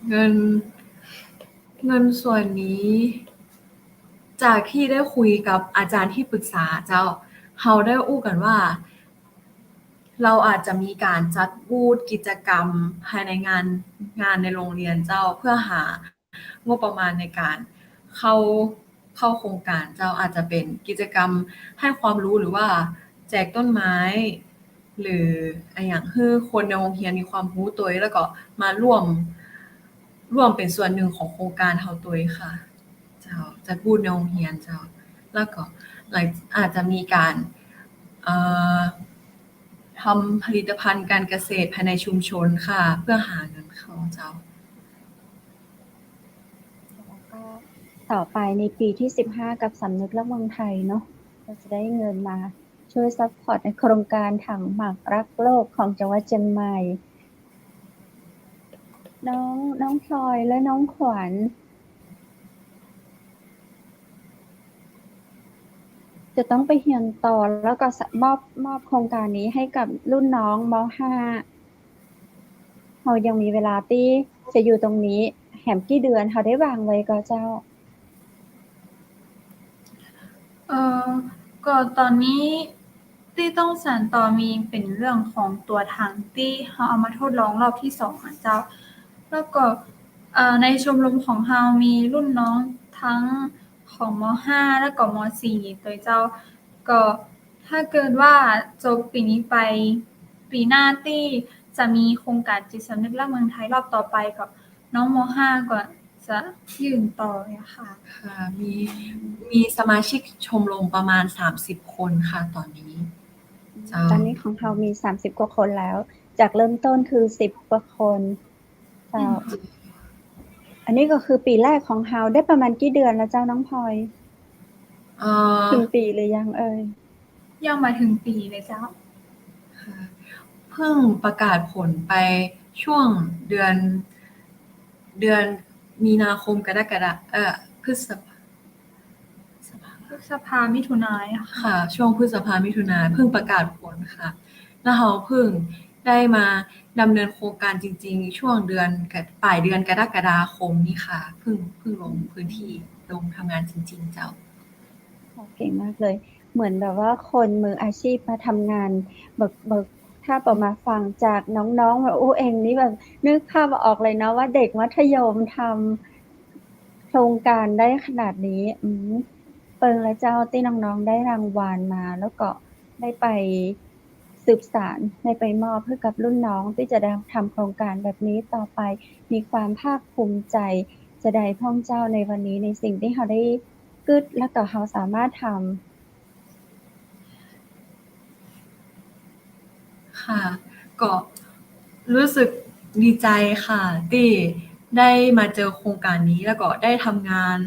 เงินส่วนนี้จากที่ได้คุยกับอาจารย์ที่ปรึกษาเจ้าเราได้อู้กันว่าเราอาจจะมีการจัดบูธกิจกรรมภายในงานในโรงเรียนเจ้าเพื่อหางบประมาณในการเข้าโครงการเจ้าอาจจะเป็นกิจกรรมให้ความรู้หรือว่าแจกต้นไม้ หรืออะหยังให้คนในโรงเรียนมีความรู้ตัวเองแล้วก็มาร่วมเป็นส่วนหนึ่งของโครงการเฮาตัวเองค่ะเจ้าจัดบูธในโรงเรียนเจ้าแล้วก็หลังอาจจะมีการเอ่อทำผลิตภัณฑ์การเกษตรภายในชุมชนค่ะเพื่อหาเงินเข้าเจ้า แล้วก็ต่อไปในปีที่ 15 กับสำนึกรักเมืองไทยเนาะเราจะได้เงินมาช่วยซัพพอร์ตในโครงการถังหมักรักโลกของจังหวัดเชียงใหม่ น้องพลอยและน้องขวัญจะต้องไปเรียนต่อแล้วก็มอบโครงการนี้ให้กับรุ่นน้องม .5 เรายังมีเวลาที่จะอยู่ตรงนี้แหมกี่เดือนเขาได้วางไว้ก็เจ้า เอ่อก็ตอนนี้ที่ต้องสานต่อมีเป็นเรื่องของตัวถังที่เราเอามาทดลองรอบที่2อะเจ้าแล้วก็ในชมรมของเรามีรุ่นน้องทั้งของม .5 แล้วก็ม .4 โดยเจ้าก็ถ้าเกิดว่าจบปีนี้ไปปีหน้าที่จะมีโครงการจิตสำนึกรักเมืองไทยรอบต่อไปกับน้องม .5 ก็จะยื่นต่อเลยค่ะ ค่ะมีสมาชิกชมรมประมาณ30คนค่ะตอนนี้เจ้า ตอนนี้ของเรามี30กว่าคนแล้ว จากเริ่มต้นคือ10กว่าคนเจ้าอันนี้ก็คือปีแรกของเราได้ประมาณกี่เดือนแล้วเจ้าน้องพลอยถึงปีหรือยังเอ่ย ยังมาถึงปีเลยเจ้า ค่ะเพิ่งประกาศผลไปช่วงเดือนมีนาคมกรกฎาพฤษภามิถุนายนค่ะ ค่ะช่วงพฤษภามิถุนาเพิ่งประกาศผลค่ะแล้วเราเพิ่งได้มาดำเนินโครงการจริงๆช่วงปลายเดือนกรกฎาคมนี้ค่ะเพิ่งลงพื้นที่ลงทำงานจริงๆเจ้าเก่งมากเลย เหมือนแบบว่าคนมืออาชีพมาทำงานแบบถ้าประมาฟังจากน้องๆแบบเองนี่แบบนึกภาพออกเลยเนาะว่าเด็กมัธยมทำโครงการได้ขนาดนี้เปิงและเจ้าที่น้องๆได้รางวัลมา แล้วก็ได้ไปสืบสานได้ไปมอบให้กับรุ่นน้องที่จะได้ทำโครงการแบบนี้ต่อไป มีความภาคภูมิใจจะได้พ่องเจ้าในวันนี้ในสิ่งที่เขาได้กึดแล้วก็เขาสามารถทำค่ะก็รู้สึกดีใจค่ะที่ได้มาเจอโครงการนี้แล้วก็ได้ทำงาน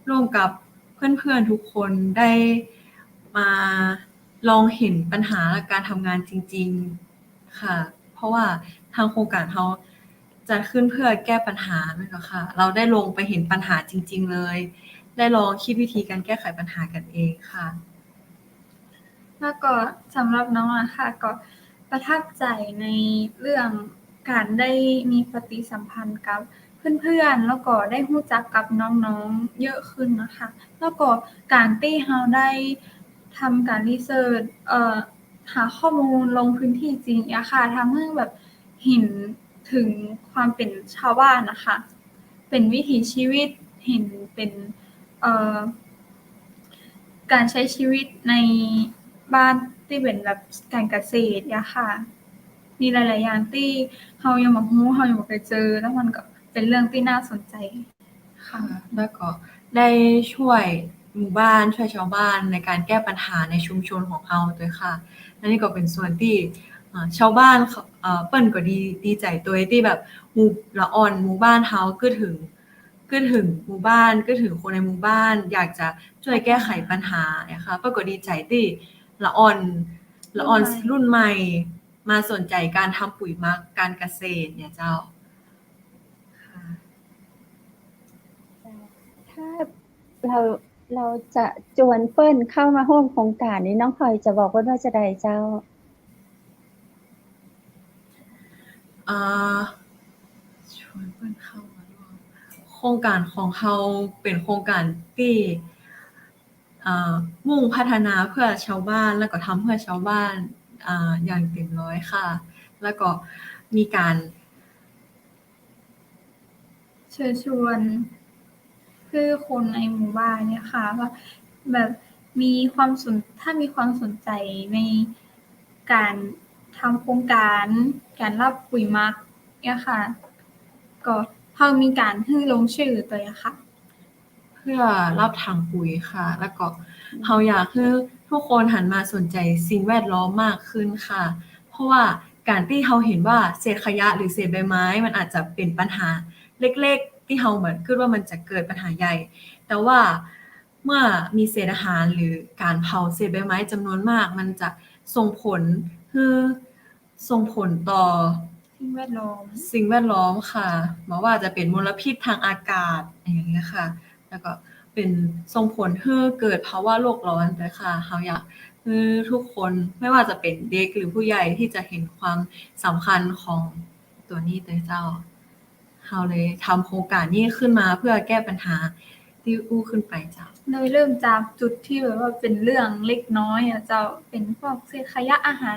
ร่วมกับเพื่อนๆทุกคนได้มาลองเห็นปัญหาและการทำงานจริงๆค่ะเพราะว่าทางโครงการเขาจัดขึ้นเพื่อแก้ปัญหานั่นก็ค่ะเราได้ลงไปเห็นปัญหาจริงๆเลยได้ลองคิดวิธีการแก้ไขปัญหากันเองค่ะแล้วก็สำหรับน้องอะค่ะก็ประทับใจในเรื่องการได้มีปฏิสัมพันธ์กับเพื่อนๆแล้วก็ได้รู้จักกับน้องๆเยอะขึ้นนะคะแล้วก็การที่เราได้ทำการรีเสิร์ชหาข้อมูลลงพื้นที่จริงอะค่ะทำให้แบบเห็นถึงความเป็นชาวบ้านนะคะเป็นวิถีชีวิตเห็นเป็นการใช้ชีวิตในบ้านที่เป็นแบบการเกษตรอะค่ะมีหลายๆอย่างที่เรายังบ่รู้เรายังบ่เคยเจอแล้วมันก็เป็นเรื่องที่น่าสนใจค่ะแล้วก็ได้ช่วยหมู่บ้านช่วยชาวบ้านในการแก้ปัญหาในชุมชนของเราด้วยค่ะและนี่ก็เป็นส่วนที่ชาวบ้านเปิ้นก็ดีใจตัวที่แบบหมู่ละอ่อนหมู่บ้านเฮาคือถึงหมู่บ้านคือถึงคนในหมู่บ้านอยากจะช่วยแก้ไขปัญหานะคะเปิ้นก็ดีใจที่ละอ่อนรุ่นใหม่มาสนใจการทำปุ๋ยหมักการเกษตรเนี่ยเจ้าถ้าเราจะจวนเปิ้นเข้ามาร่วมโครงการนี้น้องพลอยจะบอกว่าจะได้เจ้าชวนเปิ้นเข้ามาร่วมโครงการของเราเป็นโครงการที่มุ่งพัฒนาเพื่อชาวบ้านแล้วก็ทำเพื่อชาวบ้านอย่างเต็มร้อยค่ะแล้วก็มีการเชิญชวนคือคนในหมู่บ้านเนี่ยค่ะว่าแบบถ้ามีความสนใจในการ ทำโครงการรับปุ๋ยหมักเนี่ยค่ะ ก็เฮามีการฮื้อลงชื่อตัวอะค่ะ เพื่อรับถังปุ๋ยค่ะ แล้วก็เราอยากให้ทุกคนหันมาสนใจสิ่งแวดล้อมมากขึ้นค่ะ เพราะว่าการที่เราเห็นว่าเศษขยะหรือเศษใบไม้มันอาจจะเป็นปัญหาเล็กๆที่เราเหมือนคิดว่ามันจะเกิดปัญหาใหญ่ แต่ว่าเมื่อมีเศษอาหารหรือการเผาเศษใบไม้จำนวนมาก มันจะส่งผลต่อ สิ่งแวดล้อม สิ่งแวดล้อมค่ะบ่ว่าจะเป็นมลพิษทางอากาศอย่างเงี้ยค่ะ แล้วก็เป็นส่งผลให้เกิดภาวะโลกร้อนด้วยค่ะเราอยากให้ทุกคนไม่ว่าจะเป็นเด็กหรือผู้ใหญ่ที่จะเห็นความสำคัญของตัวนี้เด้อเจ้าเราเลยทำโครงการนี้ขึ้นมาเพื่อแก้ปัญหาที่อู้ขึ้นไปเจ้า เลยเริ่มจากจุดที่แบบว่าเป็นเรื่องเล็กน้อยอะเจ้าเป็นพวกเศษขยะอาหาร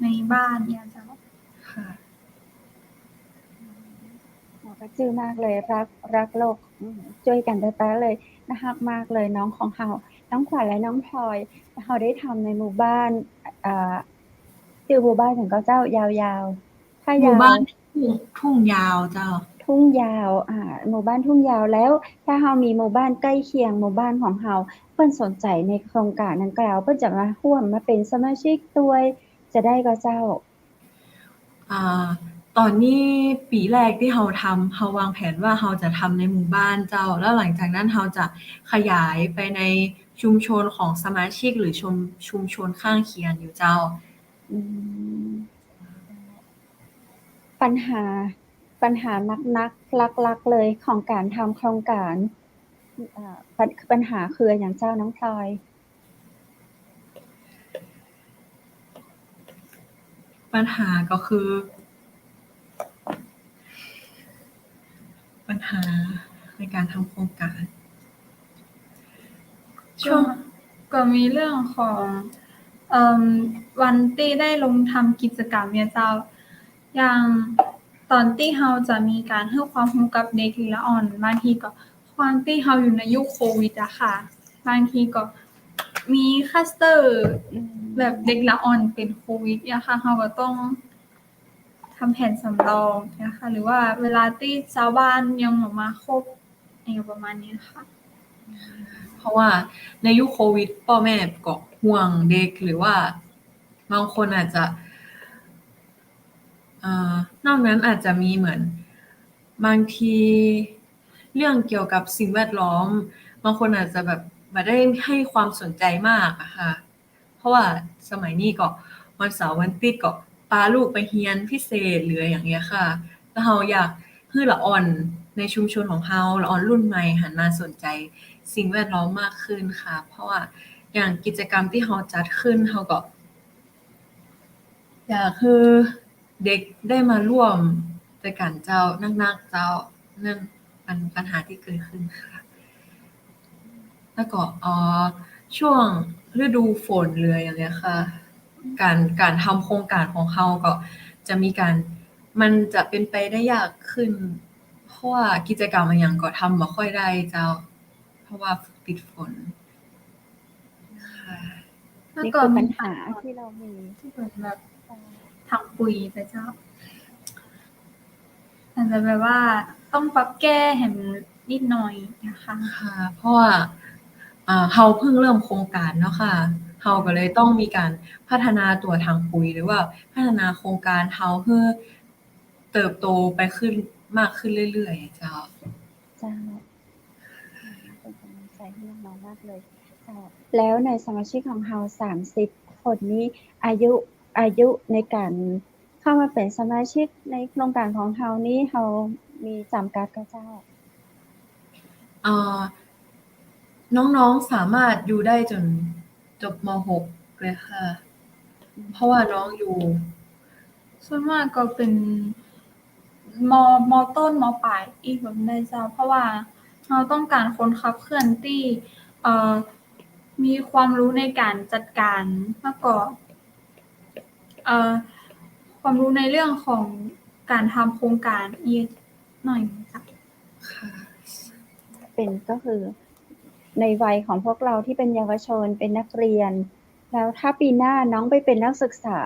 ในบ้านเนี่ยเจ้า ค่ะ ก็จื้อมากเลยรักโลกช่วยกันแท้ๆเลยน่ารักมากเลยน้องของเราน้องขวัญและน้องพลอยเราได้ทำในหมู่บ้านชื่อหมู่บ้านของเจ้ายาวๆถ้า หมู่ ยาว บ้านทุ่งยาวเจ้า ทุ่งยาวหมู่บ้านทุ่งยาวแล้ว ถ้าเรามีหมู่บ้านใกล้เคียงหมู่บ้านของเราเพิ่นสนใจในโครงการดังกล่าวเพิ่นจะมาร่วมมาเป็นสมาชิกด้วยจะได้ก็เจ้า ตอนนี้ปีแรกที่เราวางแผนว่าเราจะทำในหมู่บ้านเจ้า แล้วหลังจากนั้นเราจะขยายไปในชุมชนของสมาชิกหรือชุมชนข้างเคียงอยู่เจ้า อืมปัญหานักหลักๆเลยของการทำโครงการปัญหาคืออย่างเจ้าน้องพลอย ปัญหาก็คือ ปัญหาในการทำโครงการ ช่วง ก็มีเรื่องของวันที่ได้ลงทำกิจกรรมเนี่ยเจ้าอย่างตอนที่เราจะมีการให้ความรู้กับเด็กละอ่อนบางทีก็ความที่เราอยู่ในยุคโควิดอะค่ะบางทีก็มีคลัสเตอร์แบบเด็กละอ่อนเป็นโควิดเนี่ยค่ะเราก็ต้องทำแผนสำรองนะคะหรือว่าเวลาที่ชาวบ้านยังบ่มาครบอะไรประมาณนี้ค่ะ เพราะว่าในยุคโควิดพ่อแม่ก็ห่วงเด็กหรือว่าบางคนอาจจะนอกนั้นอาจจะมีเหมือนบางทีเรื่องเกี่ยวกับสิ่งแวดล้อมบางคนอาจจะแบบบ่ได้ให้ความสนใจมากอะค่ะเพราะว่าสมัยนี้ก็วันเสาร์วันอาทิตย์ก็พาลูกไปเรียนพิเศษหรืออย่างเงี้ยค่ะแล้วเราอยากให้ละอ่อนในชุมชนของเราละอ่อนรุ่นใหม่หันมาสนใจสิ่งแวดล้อมมากขึ้นค่ะเพราะว่าอย่างกิจกรรมที่เราจัดขึ้นเราก็อยากให้เด็กได้มาร่วมด้วยกันเจ้านักๆเจ้าเรื่องปัญหาที่เกิดขึ้นค่ะแล้วก็ช่วงฤดูฝนเลยอย่างเงี้ยค่ะการทำโครงการของเราก็จะมีการมันจะเป็นไปได้ยากขึ้นเพราะว่ากิจกรรมอิหยังก็ทำบ่ค่อยได้เจ้าเพราะว่าติดฝนค่ะ นี่คือปัญหาที่เรามี ที่เหมือนแบบถังปุ๋ยไปเจ้าอาจจะแบบว่าต้องปรับแก้ให้มันนิดหน่อยนะคะ ค่ะเพราะว่าเราเพิ่งเริ่มโครงการเนาะค่ะเราก็เลยต้องมีการพัฒนาตัวถังปุ๋ยหรือว่าพัฒนาโครงการเราเพื่อเติบโตไปขึ้นมากขึ้นเรื่อยๆเจ้า เจ้าเป็นกำลังใจให้น้องๆมากเลยเจ้าแล้วในสมาชิกของเรา30 คนนี้อายุในการเข้ามาเป็นสมาชิกในโครงการของเรานี้เรามีจำกัดกับเจ้า น้องๆสามารถอยู่ได้จนจบม.6 เลยค่ะ เพราะว่าน้องอยู่ ส่วนมากก็เป็นมต้นมปลายอีกแบบได้เจ้าเพราะว่าเราต้องการคนขับเคลื่อนที่มีความรู้ในการจัดการแล้วก็ความรู้ในเรื่องของการทำโครงการอีกหน่อยค่ะ ค่ะ เป็นก็คือในวัยของพวกเราที่เป็นเยาวชนเป็นนักเรียน แล้วถ้าปีหน้าน้องไปเป็นนักศึกษา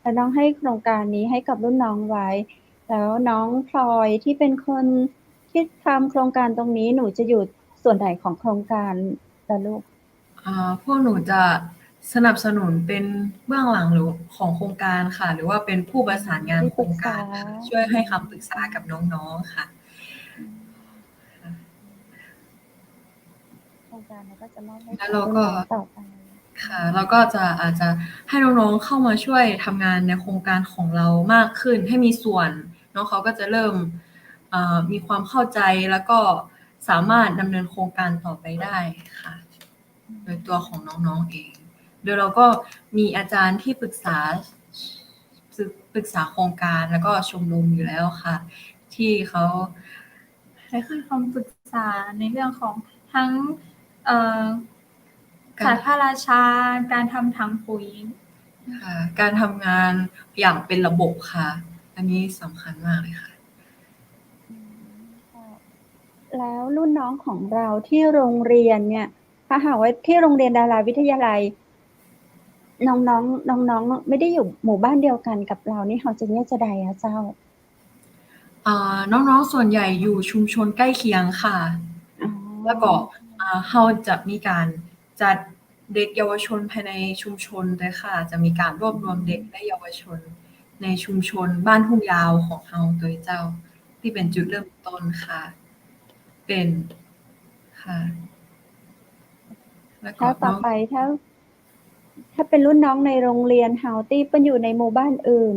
แล้วน้องให้โครงการนี้ให้กับรุ่นน้องไว้ แล้วน้องพลอยที่เป็นคนที่ทำโครงการตรงนี้หนูจะอยู่ส่วนไหนของโครงการล่ะลูก พวกหนูจะสนับสนุนเป็นเบื้องหลังหรือของโครงการค่ะ หรือว่าเป็นผู้ประสานงานโครงการค่ะช่วยให้คำปรึกษากับน้องๆค่ะ โครงการเราก็จะมอบให้ แล้ว กับ เรา รุ่น ก็ น้องต่อไป ค่ะเราก็อาจจะให้น้องๆเข้ามาช่วยทำงานในโครงการของเรามากขึ้นให้มีส่วนน้องเขาก็จะเริ่มมีความเข้าใจแล้วก็สามารถดำเนินโครงการต่อไปได้ค่ะโดยตัวของน้องๆเองโดยเราก็มีอาจารย์ที่ปรึกษาโครงการแล้วก็ชมรมอยู่แล้วค่ะที่เขาให้คำปรึกษาในเรื่องของทั้งศาสตร์พระราชาการทำถังปุ๋ยค่ะการทำงานอย่างเป็นระบบค่ะอันนี้สำคัญมากเลยค่ะแล้วรุ่นน้องของเราที่โรงเรียนเนี่ยถ้าหากว่าที่โรงเรียนดาราวิทยาลัยน้องๆไม่ได้อยู่หมู่บ้านเดียวกันกับเรานี่เขาจะเนี่ยจะใดอะเจ้าน้องๆส่วนใหญ่อยู่ชุมชนใกล้เคียงค่ะแล้วก็เราจะมีการจัดเด็กเยาวชนภายในชุมชนด้วยค่ะจะมีการรวบรวมเด็กและเยาวชนในชุมชนบ้านทุ่งยาวของเราโดยเจ้าที่เป็นจุดเริ่มต้นค่ะเป็นค่ะแล้วก็ต่อไปถ้าเป็นรุ่นน้องในโรงเรียนเฮาตี้เป็นอยู่ในหมู่บ้านอื่น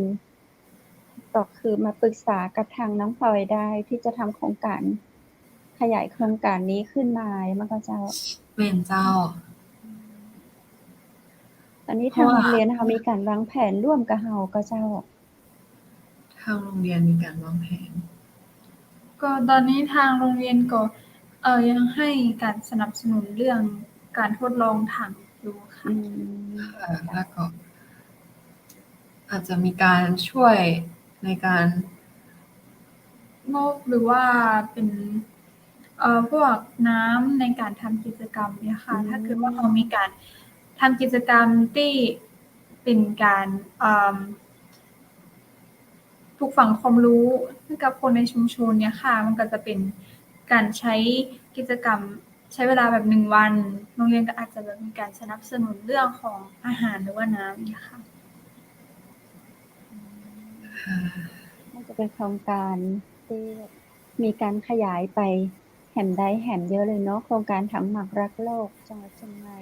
ก็คือมาปรึกษากับทางน้องพลอยได้ที่จะทำโครงการขยายโครงการนี้ขึ้นมามันก็เจ้าเป็นเจ้าตอนนี้ทางโรงเรียนเรามีการวางแผนร่วมกับเฮาก็เจ้าทางโรงเรียนมีการวางแผนก็ตอนนี้ทางโรงเรียนก็ยังให้การสนับสนุนเรื่องการทดลองถังอยู่ค่ะแล้วก็อาจจะมีการช่วยในการงบหรือว่าเป็นพวกน้ำในการทำกิจกรรมเนี่ยค่ะถ้าเกิดว่าเรามีการทำกิจกรรมที่เป็นการปลูกฝังความรู้ให้กับคนในชุมชนเนี่ยค่ะมันก็จะเป็นการใช้กิจกรรมใช้เวลาแบบ1วันโรงเรียนก็อาจจะแบบมีการสนับสนุนเรื่องของอาหารหรือว่าน้ำเนี่ยค่ะมันจะเป็นโครงการที่มีการขยายไปแห่มใดแห่มเยอะเลยเนาะโครงการถังหมักรักโลกจังหวัดเชียงใหม่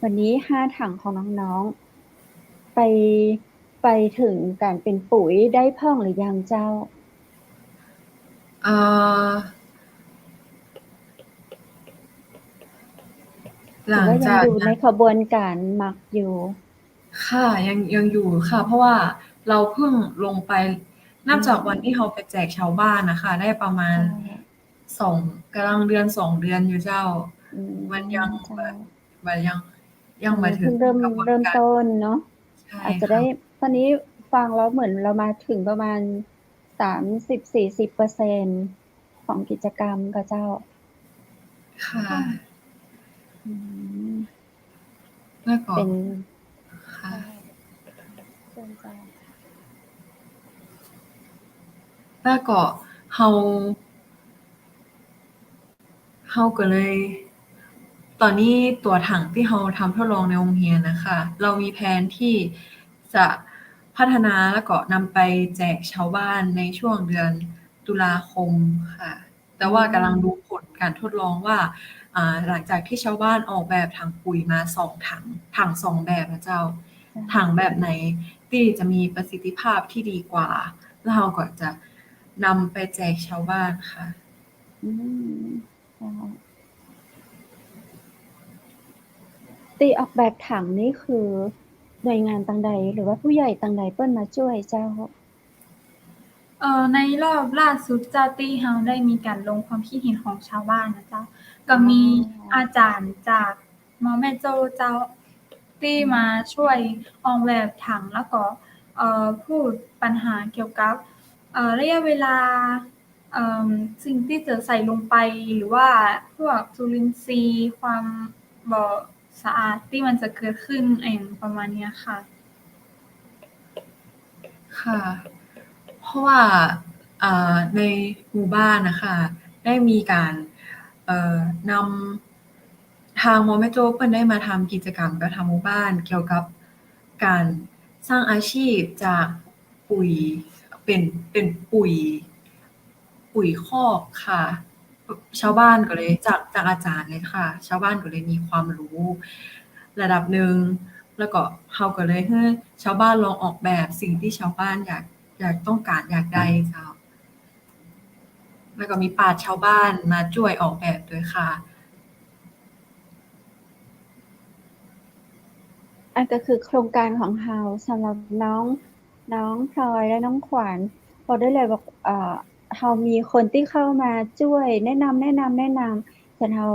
วันนี้5ถังของน้องๆไปถึงการเป็นปุ๋ยได้เพิ่งหรือยังเจ้าหลังจากยังอยู่ในขบวนการหมักอยู่ค่ะยังอยู่ค่ะเพราะว่าเราเพิ่งลงไปนับจากวันที่เราไปแจกชาวบ้านนะคะได้ประมาณ2กำลังเดือน2เดือนอยู่เจ้ามันยังมาถึงเริ่มต้นเนาะอาจจะได้ตอนนี้ฟังแล้วเหมือนเรามาถึงประมาณ30-40% ของกิจกรรมกับเจ้าค่ะแล้วก็เป็นค่ะแล้วก็เฮาก็เลยตอนนี้ตัวถังที่เราทำทดลองในโรงเรียนนะคะเรามีแผนที่จะพัฒนาแล้วก็นำไปแจกชาวบ้านในช่วงเดือนตุลาคมค่ะแต่ว่ากำลังดูผลการทดลองว่าหลังจากที่ชาวบ้านออกแบบถังปุ๋ยมา2ถัง2แบบนะเจ้าถังแบบไหนที่จะมีประสิทธิภาพที่ดีกว่าแล้วเราก็จะนำไปแจกชาวบ้านค่ะตีออกแบบถังนี่คือหน่วยงานต่างใดหรือว่าผู้ใหญ่ต่างใดเปิ้นมาช่วยเจ้าในรอบล่าสุดเจ้าตี้เฮาได้มีการลงความคิดเห็นของชาวบ้านนะเจ้าก็มีอาจารย์จากมอแม่โจ้เจ้าที่มาช่วยออกแบบถังแล้วก็พูดปัญหาเกี่ยวกับระยะเวลาสิ่งที่จะใส่ลงไปหรือว่าพวกจุลินทรีย์ความบ่สะอาดที่มันจะเกิดขึ้นประมาณนี้ค่ะ ค่ะ เพราะว่าในหมู่บ้านนะคะได้มีการนำทางมอแม่โจ้เปิ้นได้มาทำกิจกรรมกับทางหมู่บ้านเกี่ยวกับการสร้างอาชีพจากปุ๋ยเป็นปุ๋ยคอกค่ะ ชาวบ้านก็เลยจากอาจารย์เลยค่ะ ชาวบ้านก็เลยมีความรู้ระดับหนึ่ง แล้วก็เราก็เลยให้ชาวบ้านลองออกแบบสิ่งที่ชาวบ้านอยากต้องการอยากได้เจ้า แล้วก็มีปราชญ์ชาวบ้านมาช่วยออกแบบด้วยค่ะ อันก็คือโครงการของเราสำหรับน้องพลอยและน้องขวัญบอกได้เลยว่าเรามีคนที่เข้ามาช่วยแนะนำจนเรา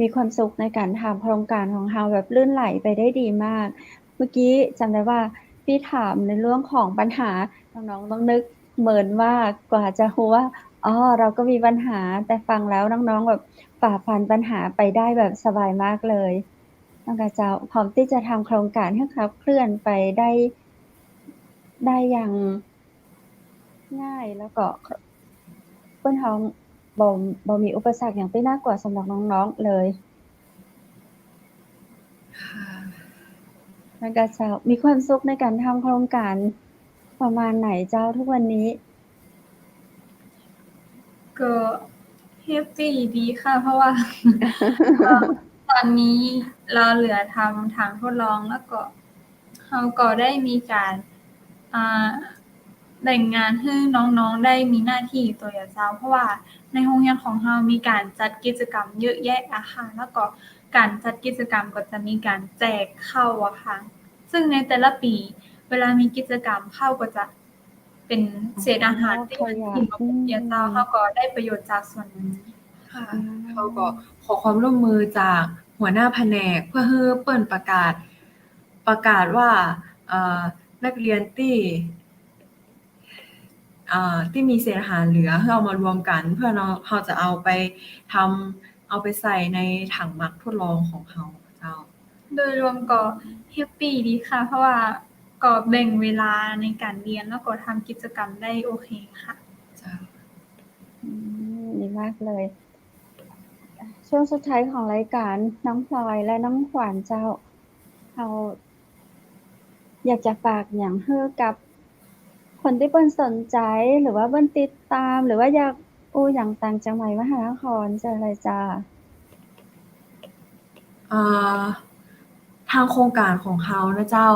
มีความสุขในการทำโครงการของเราแบบลื่นไหลไปได้ดีมาก เมื่อกี้จำได้ว่าพี่ถามในเรื่องของปัญหาน้องๆต้องนึกเหมือนว่ากว่าจะรู้ว่าอ๋อเราก็มีปัญหาแต่ฟังแล้วน้องๆแบบฝ่าฟันปัญหาไปได้แบบสบายมากเลยน้องกระเจ้าพร้อมที่จะทำโครงการให้ขับเคลื่อนไปได้อย่างง่ายแล้วก็เปิ้นเราบ่มีอุปสรรคอย่างที่น่ากลัวสำหรับน้องๆเลย ค่ะ น้องกระเจ้ามีความสุขในการทำโครงการประมาณไหนเจ้าทุกวันนี้ ก็แฮปปีดีค่ะ เพราะว่า ตอนนี้เราเหลือทำทางทดลองแล้วก็เราก็ได้มีการอ่าแบ่งงานให้น้องๆได้มีหน้าที่ตัวอย่างเจ้า เพราะว่าในโรงเรียนของเรามีการจัดกิจกรรมเยอะแยะอะค่ะแล้วก็การจัดกิจกรรมก็จะมีการแจกข้าวอะค่ะซึ่งในแต่ละปีเวลามีกิจกรรมข้าวก็จะเป็นเศษอาหารที่มันทิ้งมาปุ๊บเดียวเจ้าเราก็ได้ประโยชน์จากส่วนนี้ ค่ะ เขาก็ขอความร่วมมือจากหัวหน้าแผนกเพื่อให้เปิ้นประกาศว่านักเรียนที่มีเศษอาหารเหลือให้เอามารวมกันเพื่อเราจะเอาไปใส่ในถังหมักทดลองของเราเจ้า โดยรวมก็แฮปปีดีค่ะ เพราะว่าก็แบ่งเวลาในการเรียนแล้วก็ทำกิจกรรมได้โอเคค่ะ เจ้า ดีมากเลย ช่วงสุดท้ายของรายการน้องพลอยและน้องขวัญเจ้าเราอยากจะฝากอย่างให้กับคนที่เปิ้นสนใจหรือว่าเปิ้นติดตามหรือว่าอยากอย่างต่างจังหวัดมหานครเชิญเลยจ้า อ่าทางโครงการของเขานะเจ้า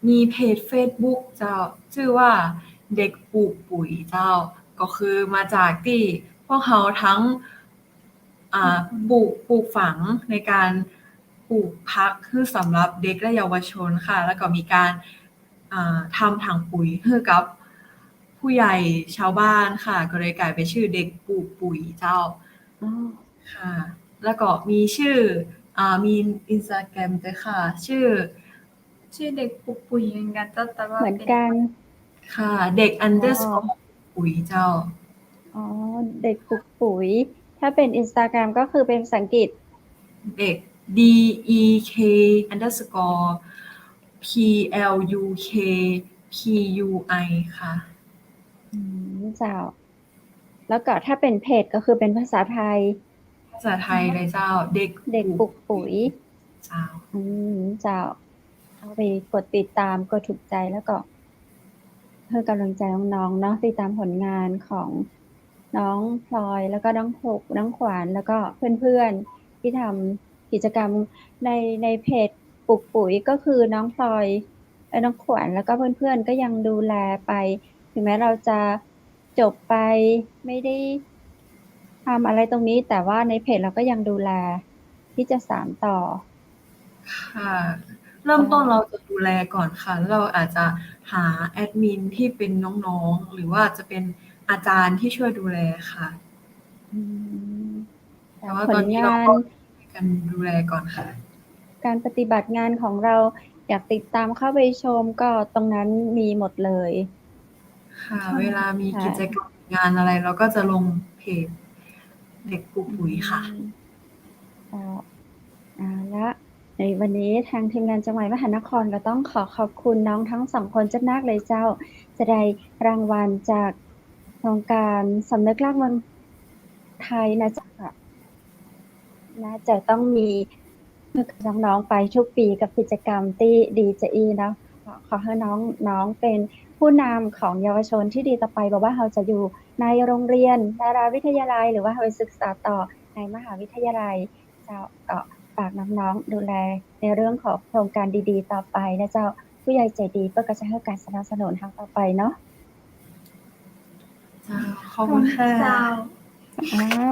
มีเพจเฟซบุ๊กเจ้า ชื่อว่าเด็กปลูกปุ๋ยเจ้า ก็คือมาจากที่พวกเขาทั้งปลูกฝังในการปลูกผักคือสำหรับเด็กและเยาวชนค่ะ แล้วก็มีการทำถังปุ๋ยให้กับผู้ใหญ่ชาวบ้านค่ะ ก็เลยกลายเป็นชื่อเด็กปลูกปุ๋ยเจ้า อ๋อ ค่ะ แล้วก็มีชื่อมี Instagram ด้วยค่ะ ชื่อ ชื่อเด็กปลูกปุ๋ยเหมือนกันเจ้าแต่ว่า เหมือน เป็น กัน ค่ะ เด็ก underscore ปุ๋ยเจ้า อ๋อ เด็กปลูกปุ๋ย ถ้าเป็น Instagram ก็คือเป็นภาษาอังกฤษ เด็ก DEK underscore PLUK PUI ค่ะ เจ้า แล้วก็ถ้าเป็นเพจก็คือเป็นภาษาไทย ภาษาไทยเลยเจ้า เด็ก เด็กปลูกปุ๋ย เจ้า เจ้า เอาไปกดติดตามกดถูกใจแล้วก็เพื่อกำลังใจน้องๆเนาะติดตามผลงานของน้องพลอยแล้วก็น้องหกน้องขวัญแล้วก็เพื่อนๆที่ทำกิจกรรมในเพจปลูกปุ๋ยก็คือน้องพลอยและน้องขวัญแล้วก็เพื่อนๆก็ยังดูแลไป ถึงแม้เราจะจบไปไม่ได้ทำอะไรตรงนี้แต่ว่าในเพจเราก็ยังดูแลที่จะสานต่อ ค่ะ เริ่มต้นเราจะดูแลก่อนค่ะ แล้วเราอาจจะหาแอดมินที่เป็นน้องๆ หรือว่าจะเป็นอาจารย์ที่ช่วยดูแลค่ะ แต่ว่า ผ ตอน ล นี้เรา งาน ก็ช่วยกันดูแลก่อนค่ะ การปฏิบัติงานของเราอยากติดตามเข้าไปชมก็ตรงนั้นมีหมดเลย ค่ะ เวลามีกิจกรรมงานอะไรเราก็จะลงเพจเด็กปลูกปุ๋ยค่ะ ละ ในวันนี้ทางทีมงานจังหวัดมหานครก็ต้องขอบคุณน้องทั้งสองคนจัดนักเลยเจ้า จะได้รางวัลจากโครงการสำนึกรักเมืองไทยนะเจ้าค่ะน่าจะต้องมีน้องๆไปทุกปีกับกิจกรรมที่ดีจะอีเนาะขอให้น้องเป็นผู้นำของเยาวชนที่ดีต่อไปบอกว่าเราจะอยู่ในโรงเรียนดาราวิทยาลัยหรือว่าเราไปศึกษาต่อในมหาวิทยาลัยเจ้าก็ฝากน้องๆดูแลในเรื่องของโครงการดีๆต่อไปนะเจ้าผู้ใหญ่ใจดีเพื่อก็จะให้การสนับสนุนทางต่อไปเนาะ ขอบคุณค่ะ เจ้า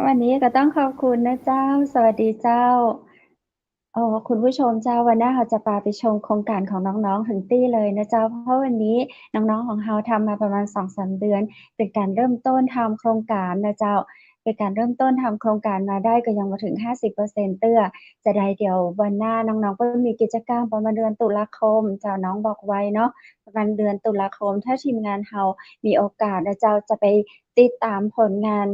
วันนี้ก็ต้องขอบคุณนะเจ้า สวัสดีเจ้าคุณผู้ชมเจ้าวันหน้าเราจะพาไปชมโครงการของน้องๆถึงที่เลยนะเจ้าเพราะวันนี้น้องๆของเราทำมาประมาณ 2-3 เดือนเป็นการเริ่มต้นทำโครงการนะเจ้าเป็นการเริ่มต้นทำโครงการมาได้ก็ยังบ่ถึง 50% เตื้อจะได้เดี๋ยววันหน้าน้องๆก็มีกิจกรรมประมาณเดือนตุลาคมเจ้าน้องบอกไว้เนาะประมาณเดือนตุลาคมถ้าทีมงานเรามีโอกาสนะเจ้าจะไปติดตามผลงาน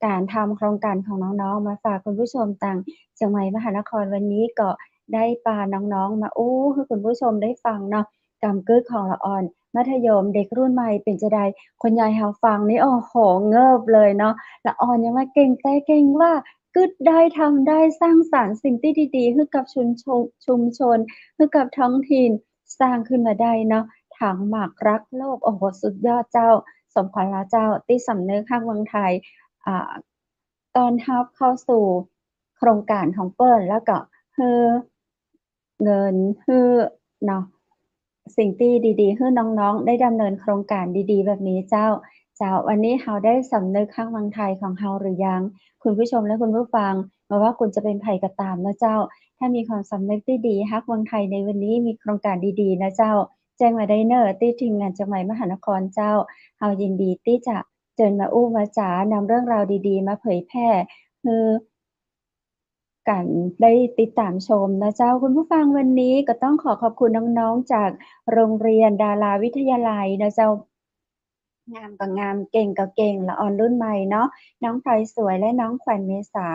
การทำโครงการของน้องๆมาฝากคุณผู้ชมต่างเชียงใหม่มหานครวันนี้ก็ได้พาน้องๆมาให้คุณผู้ชมได้ฟังเนาะกำกึกของละอ่อนมัธยมเด็กรุ่นใหม่เป็นจั่งใดคุณยายเราฟังนี่โอ้โฮเงิบเลยเนาะละอ่อนยังว่าเก่งแต่เก่งว่ากึดได้ทำได้สร้างสรรค์สิ่งที่ดีๆให้กับชุมชนให้กับท้องถิ่นสร้างขึ้นมาได้เนาะถังหมากรักโลกโอ้โฮสุดยอดเจ้าสมขวัญแล้วเจ้าที่สำนึกฮักเมืองไทยอ่าต้อนรับเข้าสู่โครงการของเปิ้นแล้วก็ฮือเงินฮือเนาะสิ่งที่ดีๆให้น้องๆได้ดำเนินโครงการดีๆแบบนี้เจ้าวันนี้เราได้สำนึกฮักเมืองไทยของเราหรือยังคุณผู้ชมและคุณผู้ฟังไม่ว่าคุณจะเป็นไผก็ตามนะเจ้าถ้ามีความสำนึกที่ดีฮักเมืองไทยในวันนี้มีโครงการดีๆนะเจ้าแจ้งมาได้เน้อที่ทีมงานจังหวัดมหานครเจ้าเรายินดีที่จะเชิญมาอู้มาจ๋านำเรื่องราวดีๆมาเผยแพร่ฮือ กันได้ติดตามชมนะเจ้าคุณผู้ฟังวันนี้ก็ต้องขอบคุณน้องๆจากโรงเรียนดาราวิทยาลัยนะเจ้างามก็งามเก่งก็เก่งละอ่อนรุ่นใหม่เนาะน้องพลอยสวยและน้องขวัญเมษา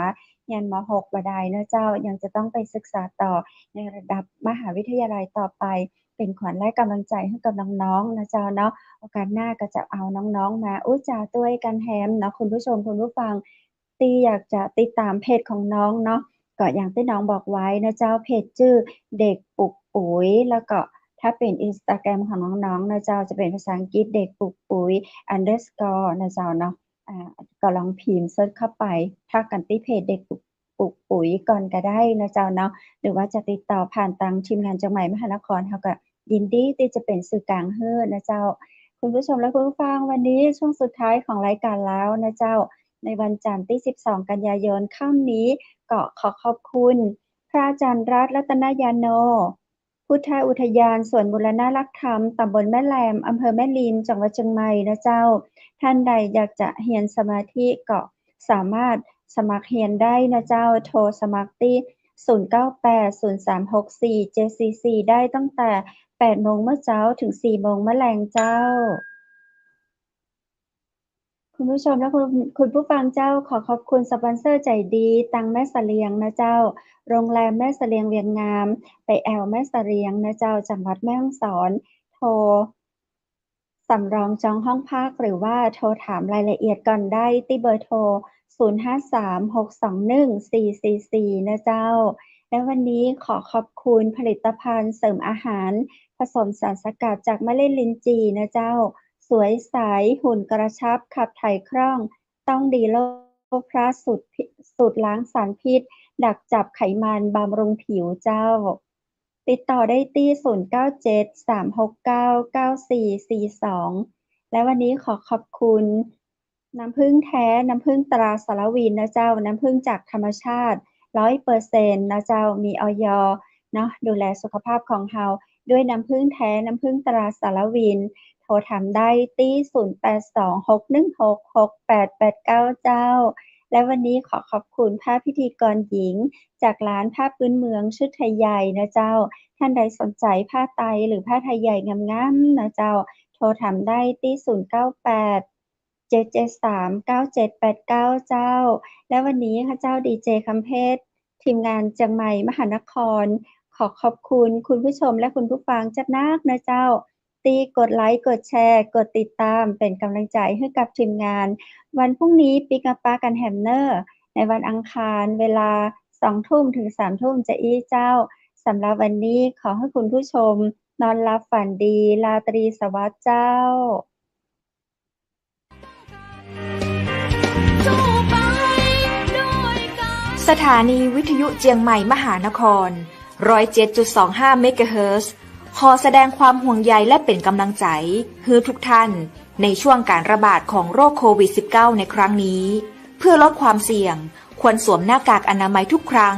เรียนม6บ่ได้เนาะเจ้ายังจะต้องไปศึกษาต่อในระดับมหาวิทยาลัยต่อไปเป็นขวัญและกำลังใจให้กับน้องๆนะเจ้าเนาะโอกาสหน้าก็จะเอาน้องๆมาอู้จาต้วยกันแฮมเนาะคุณผู้ชมคุณผู้ฟังที่อยากจะติดตามเพจของน้องเนาะ ก็อย่างที่น้องบอกไว้นะเจ้าเพจชื่อเด็กปลูกปุ๋ยแล้วก็ถ้าเป็น Instagram ของน้องๆนะเจ้าจะเป็นภาษาอังกฤษเด็กปลูกปุ๋ย underscore นะเจ้าเนาะก็ลองพิมพ์เซิร์ชเข้าไปทักกันที่เพจเด็กปลูกปุ๋ยก่อนก็ได้นะเจ้าเนาะหรือว่าจะติดต่อผ่านทางทีมงานจังหวัดมหานครเราก็ยินดีที่จะเป็นสื่อกลางให้นะเจ้าคุณผู้ชมและคุณผู้ฟังวันนี้ช่วงสุดท้ายของรายการแล้วนะเจ้าในวันจันทร์ที่ 12 กันยายนค่ำนี้ ก็ขอบคุณพระอาจารย์รัตน์รัตนยาโนพุทธอุทยานสวนบูรณรักธรรมตำบลแม่แลมอำเภอแม่ริมจังหวัดเชียงใหม่นะเจ้าท่านใดอยากจะเรียนสมาธิก็สามารถสมัครเรียนได้นะเจ้าโทรสมัครที่0980364744ได้ตั้งแต่ 8 โมงเมื่อเช้าถึง 4 โมงเมื่อแลงเจ้า คุณผู้ชมและคุณผู้ฟังเจ้าขอขอบคุณสปอนเซอร์ใจดีตังแม่เสลียงนะเจ้าโรงแรมแม่เสลียงเวียงงามไปแอวแม่เสลียงนะเจ้าจังหวัดแม่ฮ่องสอนโทรสำรองจองห้องพักหรือว่าโทรถามรายละเอียดก่อนได้ที่เบอร์โทร0536214444นะเจ้าและวันนี้ขอขอบคุณผลิตภัณฑ์เสริมอาหารผสมสารสกัดจากมะเร็ดลิ้นจี่นะเจ้า สวยใสหุ่นกระชับขับถ่ายคล่องต้องดีโลพลัสสูตรล้างสารพิษดักจับไขมันบำรุงผิวเจ้าติดต่อได้ที่0973699442และวันนี้ขอขอบคุณน้ำผึ้งแท้น้ำผึ้งตราสารวินนะเจ้าน้ำผึ้งจากธรรมชาติ100%นะเจ้ามีอย.เนาะดูแลสุขภาพของเราด้วยน้ำผึ้งแท้น้ำผึ้งตราสารวิน โทรถามได้ที่0826166889เจ้าและวันนี้ขอขอบคุณภาพพิธีกรหญิงจากร้านผ้าพื้นเมืองชุดไทยใหญ่นะเจ้าท่านใดสนใจผ้าไตรหรือผ้าไทยใหญ่งามๆนะเจ้าโทรถามได้ที่0987739789เจ้าและวันนี้ข้าเจ้าดีเจคำเพชรทีมงานเจียงใหม่มหานครข ขอบคุณคุณผู้ชมและคุณผู้ฟังจัดนักนะเจ้าตีกดไลค์กดแชร์กดติดตามเป็นกำลังใจให้กับทีมงานวันพรุ่งนี้ปิกป้ากันแฮมเนอร์ในวันอังคารเวลา 20:00 ถึง 3:00 จะอีเจ้าสำหรับวันนี้ขอให้คุณผู้ชมนอนหลับฝันดีราตรีสวัสดิ์เจ้าสถานีวิทยุเจียงใหม่มหานคร 107.25 เมกะเฮิรตซ์ ขอแสดงความห่วงใยและเป็นกำลังใจให้ทุกท่านในช่วงการระบาดของโรคโควิด -19 ในครั้งนี้เพื่อลดความเสี่ยงควรสวมหน้ากากอนามัยทุกครั้ง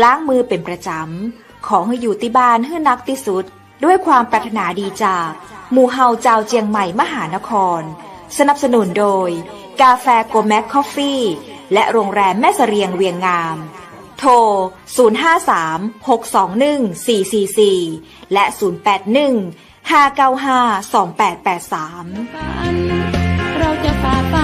ล้างมือเป็นประจำขอให้อยู่ที่บ้านให้นักที่สุดด้วยความปรารถนาดีจากหมู่เฮาเจ้าเจียงใหม่มหานครสนับสนุนโดยกาแฟโกแมคคอฟฟี่และโรงแรมแม่เสรียงเวียงงามโทร 053-621-444 และ 081-595-2883 เราจะฝ่าฟัน